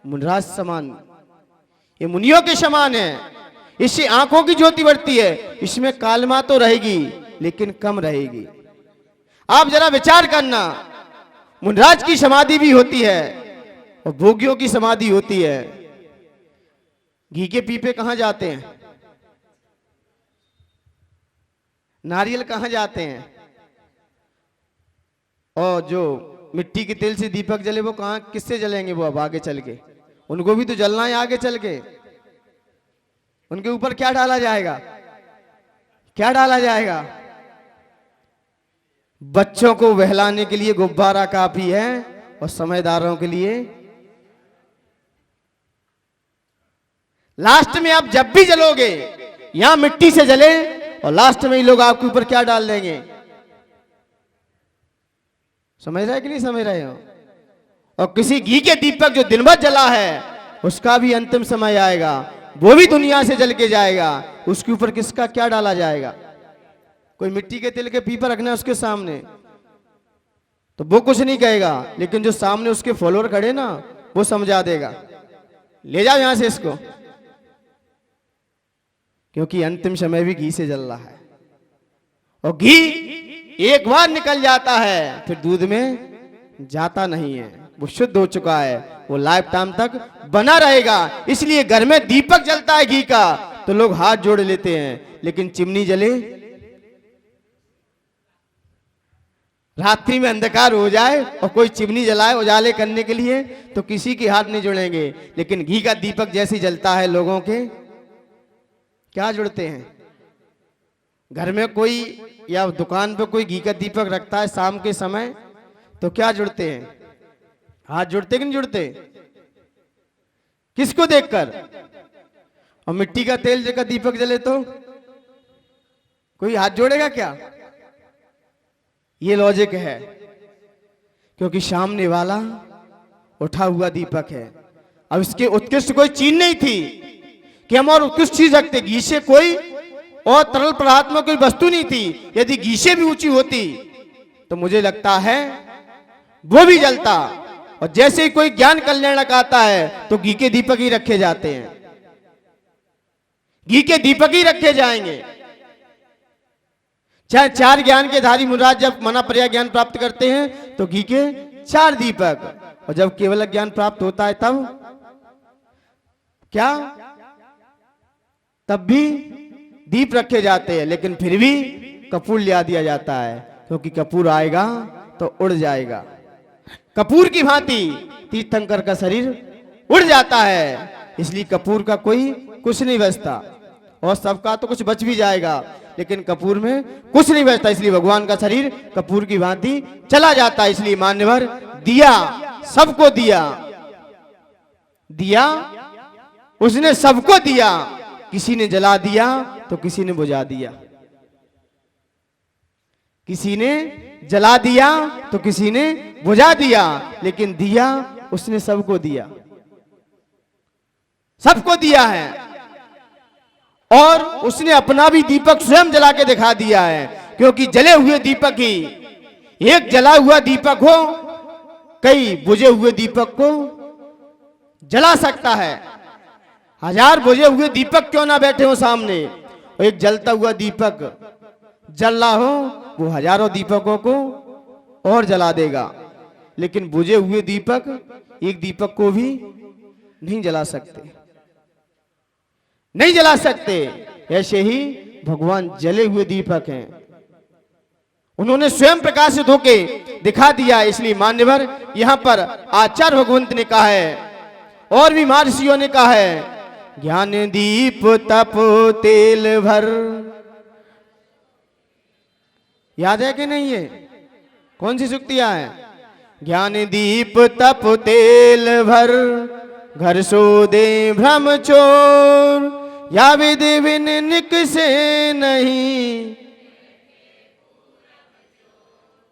मुनिराज समान, ये मुनियों के समान है। इससे आंखों की ज्योति बढ़ती है, इसमें कालमा तो रहेगी लेकिन कम रहेगी। आप जरा विचार करना, मुनिराज की समाधि भी होती है और भोगियों की समाधि होती है। घी के पीपे कहां जाते हैं? नारियल कहां जाते हैं? और जो मिट्टी के तेल से दीपक जले वो कहां, किससे जलेंगे? वो अब आगे चल के उनको भी तो जलना है आगे चल के। उनके ऊपर क्या डाला जाएगा? क्या डाला जाएगा? बच्चों को बहलाने के लिए गुब्बारा काफी है और समझदारों के लिए लास्ट में आप जब भी जलोगे यहां मिट्टी से जले और लास्ट में ही लोग आपके ऊपर क्या डाल देंगे? समझ रहे कि नहीं समझ रहे हो? और किसी घी के दीपक जो दिन भर जला है उसका भी अंतिम समय आएगा, वो भी दुनिया से जल के जाएगा। उसके ऊपर किसका क्या डाला जाएगा? कोई मिट्टी के तेल के पीपा रखना है उसके सामने तो वो कुछ नहीं कहेगा, लेकिन जो सामने उसके फॉलोअर खड़े ना वो समझा देगा, ले जाओ यहां से इसको, क्योंकि अंतिम समय भी घी से जल रहा है। और घी एक बार निकल जाता है फिर दूध में जाता नहीं है, वो शुद्ध हो चुका है, वो लाइफ टाइम तक बना रहेगा। इसलिए घर में दीपक जलता है घी का तो लोग हाथ जोड़ लेते हैं, लेकिन चिमनी जले, रात्रि में अंधकार हो जाए और कोई चिमनी जलाए उजाले करने के लिए तो किसी के हाथ नहीं जुड़ेंगे। लेकिन घी का दीपक जैसे जलता है लोगों के क्या जुड़ते हैं? घर में कोई या दुकान पे कोई घी का दीपक रखता है शाम के समय तो क्या जुड़ते हैं? हाथ जुड़ते कि नहीं जुड़ते? किसको देखकर? और मिट्टी का तेल का दीपक जले तो कोई हाथ जोड़ेगा क्या? ये लॉजिक है, क्योंकि सामने वाला उठा हुआ दीपक है। अब इसके उत्कृष्ट कोई चीज नहीं थी कि हम और उत्कृष्ट चीज रखते, घी से कोई और तरल पदार्थ में कोई वस्तु नहीं थी। यदि घी से भी ऊंची होती तो मुझे लगता है वो भी जलता। और जैसे ही कोई ज्ञान कल्याणक आता है तो घी के दीपक ही रखे जाते हैं, घी के दीपक ही रखे जाएंगे। चाहे 4 ज्ञान के धारी मुनिराज जब मना पर्याय ज्ञान प्राप्त करते हैं तो घी के 4 दीपक, और जब केवल ज्ञान प्राप्त होता है तब क्या? तब भी दीप रखे जाते हैं, लेकिन फिर भी कपूर लिया दिया जाता है, क्योंकि कपूर आएगा तो उड़ जाएगा। कपूर की भांति तीर्थंकर का शरीर उड़ जाता है। इसलिए कपूर का कोई कुछ नहीं बचता, और सबका तो कुछ बच भी जाएगा, लेकिन कपूर में कुछ नहीं बचता। इसलिए भगवान का शरीर कपूर की भांति चला जाता है। इसलिए मान्यवर दिया सबको दिया, दिया उसने सबको दिया, किसी ने जला दिया तो किसी ने बुझा दिया, किसी ने जला दिया तो किसी ने बुझा दिया, लेकिन दिया उसने सबको दिया, सबको दिया है। और उसने अपना भी दीपक स्वयं जला के दिखा दिया है, क्योंकि जले हुए दीपक ही, एक जला हुआ दीपक हो कई बुझे हुए दीपक को जला सकता है। हजार बुझे हुए दीपक क्यों ना बैठे हो सामने, और एक जलता हुआ दीपक जल रहा हो वो हजारों दीपकों को और जला देगा, लेकिन बुझे हुए दीपक एक दीपक को भी नहीं जला सकते, नहीं जला सकते। ऐसे ही भगवान जले हुए दीपक हैं, उन्होंने स्वयं प्रकाशित होके दिखा दिया। इसलिए मान्यवर यहां पर आचार्य भगवंत ने कहा है, और भी महर्षियों ने कहा है, ज्ञान दीप तप तेल भर। याद है कि नहीं? है कौन सी सुक्तियां हैं? ज्ञान दीप तप तेल भर, घर सो दे भ्रम चोर, या विधि बिन निकसे नहीं।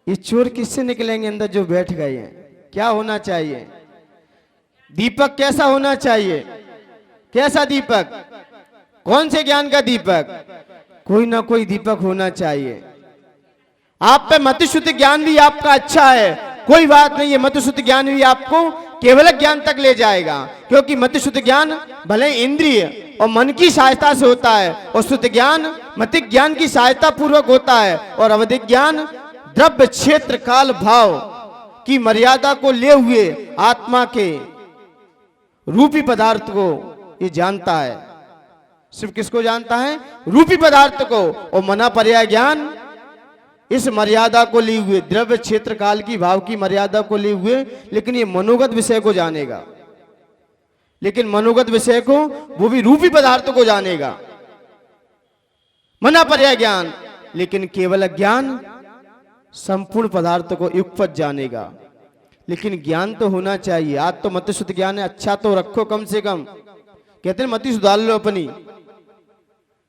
ये चोर किससे निकलेंगे अंदर जो बैठ गए हैं? क्या होना चाहिए? दीपक कैसा होना चाहिए? कैसा दीपक? कौन से ज्ञान का दीपक? कोई ना कोई दीपक होना चाहिए। आप पे मति शुद्ध ज्ञान भी आपका अच्छा है, कोई बात नहीं है, मति शुद्ध ज्ञान भी आपको केवल ज्ञान तक ले जाएगा, क्योंकि मति शुद्ध ज्ञान भले इंद्रिय और मन की सहायता से होता है, और शुद्ध ज्ञान मतिक ज्ञान की सहायता पूर्वक होता है, और अवधिक ज्ञान द्रव्य क्षेत्र काल भाव की मर्यादा को ले हुए आत्मा के रूपी पदार्थ को ये जानता है। सिर्फ किसको जानता है? रूपी पदार्थ को। और मना पर्याय ज्ञान इस मर्यादा को लिए हुए, द्रव्य क्षेत्र काल की भाव की मर्यादा को लिए हुए, लेकिन ये मनोगत विषय को जानेगा, लेकिन मनोगत विषय को वो भी रूपी पदार्थ को जानेगा। मना पर्याय ज्ञान, लेकिन केवल ज्ञान संपूर्ण पदार्थ को युगपत जानेगा। लेकिन ज्ञान तो होना चाहिए। आज तो मति शुद्ध ज्ञान है, अच्छा तो रखो कम से कम। कहते हैं मति सुधार लो अपनी,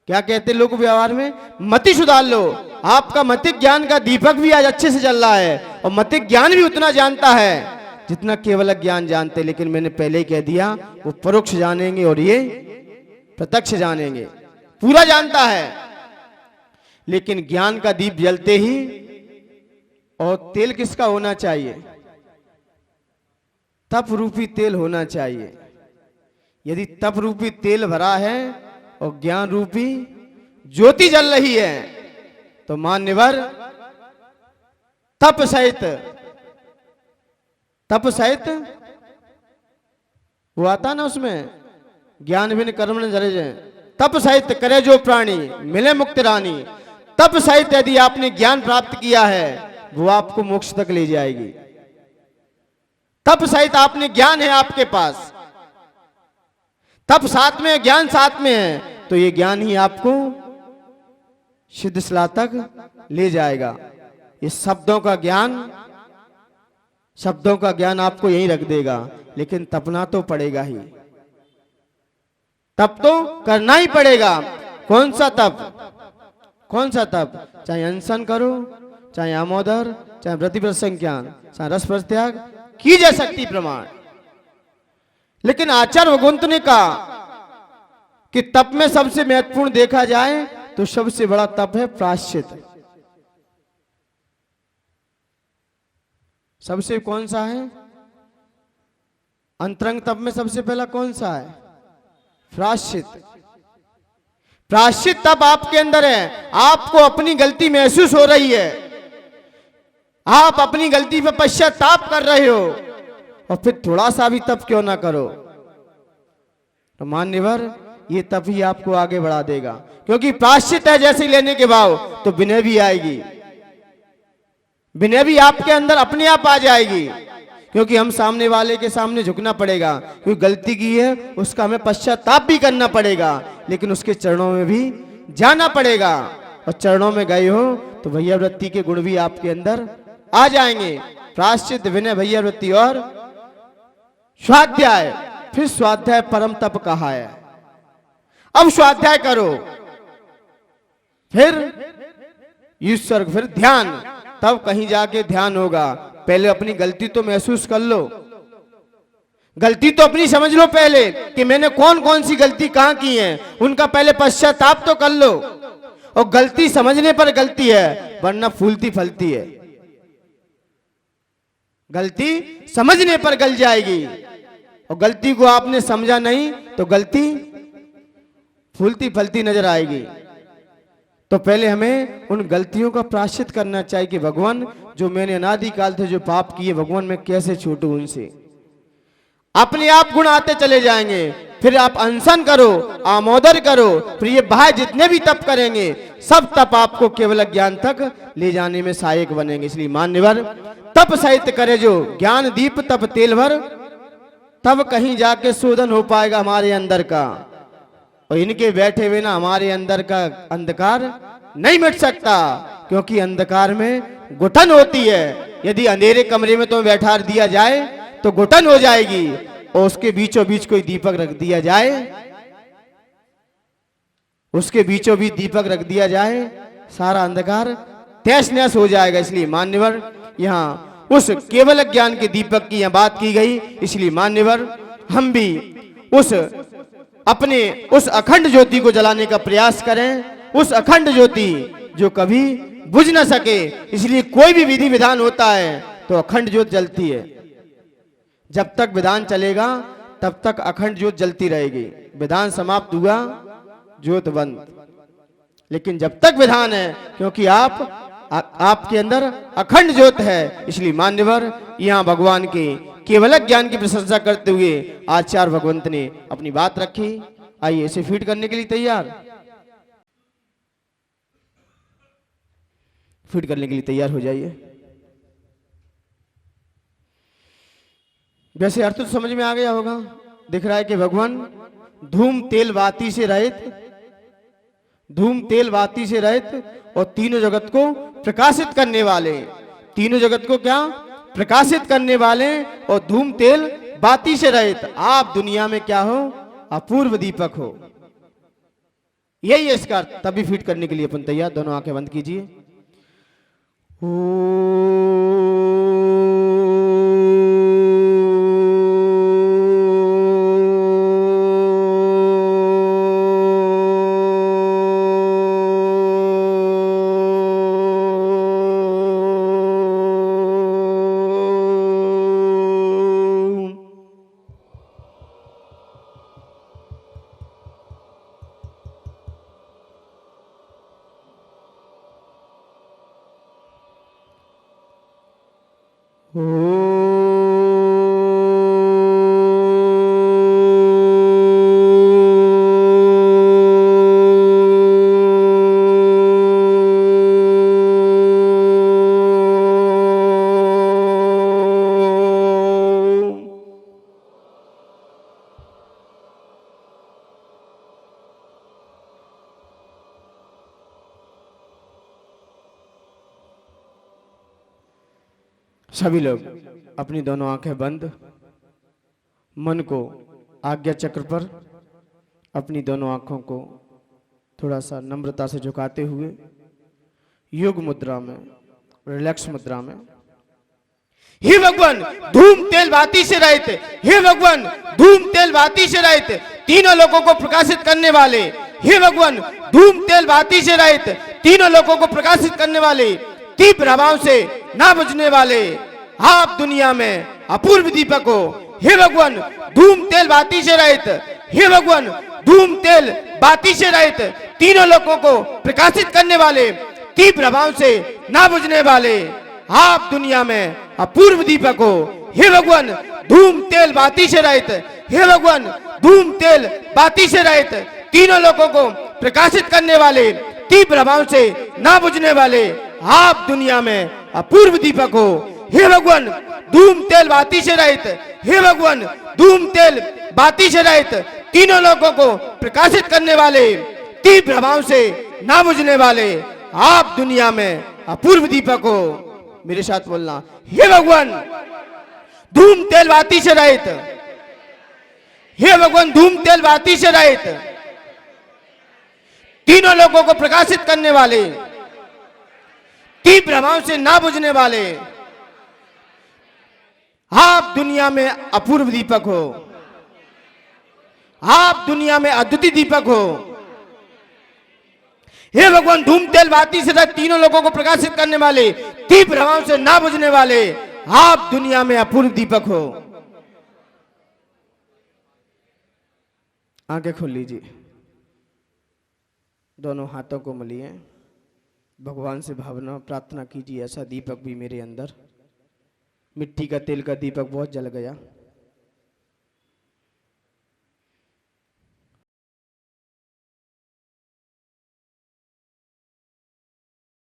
क्या कहते हैं लोग व्यवहार में? मति सुधार लो। आपका मतिक ज्ञान का दीपक भी आज अच्छे से जल रहा है, और मतिक ज्ञान भी उतना जानता है जितना केवल ज्ञान जानते। लेकिन मैंने पहले ही कह दिया, वो परोक्ष जानेंगे और ये प्रत्यक्ष जानेंगे, पूरा जानता है। लेकिन ज्ञान का दीप जलते ही, और तेल किसका होना चाहिए? तप रूपी तेल होना चाहिए। यदि तप रूपी तेल भरा है और ज्ञान रूपी ज्योति जल रही है, तो मान्यवर तप सहित, तप सहित वो आता ना उसमें, ज्ञान बिन कर्म न जरे जाए, तप सहित करे जो प्राणी मिले मुक्त रानी। तप सहित यदि आपने ज्ञान प्राप्त किया है, वो आपको मोक्ष तक ले जाएगी। तप सहित आपने ज्ञान है आपके पास, तप साथ में, ज्ञान साथ में है, तो ये ज्ञान ही आपको सिद्ध शिला तक ले जाएगा। ये शब्दों का ज्ञान, शब्दों का ज्ञान आपको यहीं रख देगा, लेकिन तपना तो पड़ेगा ही, तप तो करना ही पड़ेगा। कौन सा तप? कौन सा तप? चाहे अनशन करो, चाहे आमोदर, चाहे व्रतिव्रत संज्ञान, चाहे रस परित्याग, कीजिए शक्ति प्रमाण। लेकिन आचार्य भगवंत ने कहा कि तप में सबसे महत्वपूर्ण देखा जाए तो सबसे बड़ा तप है प्रायश्चित। सबसे कौन सा है? अंतरंग तप में सबसे पहला कौन सा है? प्रायश्चित। प्रायश्चित तप आपके अंदर है। आपको अपनी गलती महसूस हो रही है, आप अपनी गलती पर पश्चाताप कर रहे हो, और फिर थोड़ा सा भी तप क्यों ना करो, तो मान्यवर ये तप ही आपको आगे बढ़ा देगा। क्योंकि प्रायश्चित है जैसे लेने के भाव, तो विनय भी आएगी, विनय भी आपके अंदर अपने आप आ जाएगी। क्योंकि हम सामने वाले के सामने झुकना पड़ेगा, क्योंकि गलती की है उसका हमें पश्चाताप भी करना पड़ेगा, लेकिन उसके चरणों में भी जाना पड़ेगा। और चरणों में गए हो तो भैया वृत्ति के गुण भी आपके अंदर आ जाएंगे। प्रायश्चित, विनय, भैया वृत्ति और स्वाध्याय। फिर स्वाध्याय परम तप कहा है। अब स्वाध्याय करो, फिर ईश्वर, फिर ध्यान, तब कहीं जाके ध्यान होगा। पहले अपनी गलती तो महसूस कर लो, गलती तो अपनी समझ लो पहले कि मैंने कौन कौन सी गलती कहां की है, उनका पहले पश्चाताप तो कर लो। और गलती समझने पर गलती है, वरना फूलती फलती है। गलती समझने पर गल जाएगी, और गलती को आपने समझा नहीं तो गलती फूलती फलती नजर आएगी। तो पहले हमें उन गलतियों का प्रायश्चित करना चाहिए कि भगवान, जो मैंने अनादिकाल से जो पाप किए, भगवान मैं कैसे छूटूं उनसे। अपने आप गुण आते चले जाएंगे। फिर आप अनशन करो, आमोदर करो, फिर ये बाहर जितने भी तप करेंगे सब तप आपको केवल ज्ञान तक ले जाने में सहायक बनेंगे। इसलिए मान्यवर, तप सहित करे जो ज्ञान दीप तप तेल भर, तब कहीं जाके शोधन हो पाएगा हमारे अंदर का। और इनके बैठे हुए ना हमारे अंदर का अंधकार नहीं मिट सकता, क्योंकि अंधकार में घुटन होती है। यदि अंधेरे कमरे में तुम्हें बैठा दिया जाए तो घुटन हो जाएगी, और उसके बीचों बीच कोई दीपक रख दिया जाए, उसके बीचों बीच दीपक रख दिया जाए, सारा अंधकार तहस नहस हो जाएगा। इसलिए मान्यवर, यहाँ उस केवल ज्ञान के दीपक की यहाँ बात की गई। इसलिए मान्यवर, हम भी उस अपने उस अखंड ज्योति को जलाने का प्रयास करें, उस अखंड ज्योति जो कभी बुझ न सके। इसलिए कोई भी विधि विधान होता है तो अखंड ज्योत जलती है। जब तक विधान चलेगा तब तक अखंड ज्योत जलती रहेगी। विधान समाप्त हुआ, ज्योत बंद। लेकिन जब तक विधान है, क्योंकि आपके अंदर अखंड ज्योत है। इसलिए मान्यवर, यहाँ भगवान के केवल ज्ञान की प्रशंसा करते हुए आचार्य भगवंत ने अपनी बात रखी। आइए इसे फीड करने के लिए तैयार, फीड करने के लिए तैयार हो जाइए। वैसे अर्थ तो समझ में आ गया होगा। दिख रहा है कि भगवान धूम तेल बाती से रहित, धूम तेल बाती से रहित और तीनों जगत को प्रकाशित करने वाले, तीनों जगत को क्या प्रकाशित करने वाले और धूम तेल बाती से रहित। आप दुनिया में क्या हो? अपूर्व दीपक हो। यही है इसका अर्थ। तभी फीड करने के लिए अपन तैयार। दोनों आंखें बंद कीजिए। सभी लोग अपनी दोनों आंखें बंद, मन को आज्ञा चक्र पर अपनी दोनों आंखों को थोड़ा सा नम्रता से झुकाते हुए योग मुद्रा में, रिलैक्स मुद्रा में, हे भगवान धूम तेल बाती से रहित, हे भगवान धूम तेल बाती से रहित, तीनों लोगों को प्रकाशित करने वाले, हे भगवान धूम तेल बाती से रहित, तीनों लोगों को प्रकाशित करने वाले, तीव्र प्रभाव से ना बुझने वाले, आप दुनिया में अपूर्व दीपक हो। हे भगवान धूम तेल बाती से रहित, हे भगवान धूम तेल बाती से रहित, तीनों लोगों को प्रकाशित करने वाले, तीव्र प्रभाव से ना बुझने वाले, आप दुनिया में अपूर्व दीपक हो। हे भगवान धूम तेल बाती से रहित, हे भगवान धूम तेल बाती से रहित, तीनों लोगों को प्रकाशित करने वाले, तीव्र प्रभाव से ना बुझने वाले, आप दुनिया में अपूर्व दीपक हो। हे भगवान धूम तेल बाती से रहित, हे भगवान धूम तेल बाती से रहित, तीनों लोगों को प्रकाशित करने वाले, तीव्र भाव से ना बुझने वाले, आप दुनिया में अपूर्व दीपक हो। मेरे साथ बोलना, हे भगवान धूम तेल बाती से रहित, हे भगवान धूम तेल बाती से रहित, तीनों लोगों को प्रकाशित करने वाले, तीव्र भाव से ना बुझने वाले, आप दुनिया में अपूर्व दीपक हो, आप दुनिया में अद्वितीय दीपक हो। हे भगवान धूम तेल बाती से रहित, तीनों लोगों को प्रकाशित करने वाले, तीव्र भाव से ना बुझने वाले, आप दुनिया में अपूर्व दीपक हो। आंखें खोल लीजिए, दोनों हाथों को मलिए, भगवान से भावना प्रार्थना कीजिए, ऐसा दीपक भी मेरे अंदर, मिट्टी का तेल का दीपक बहुत जल गया।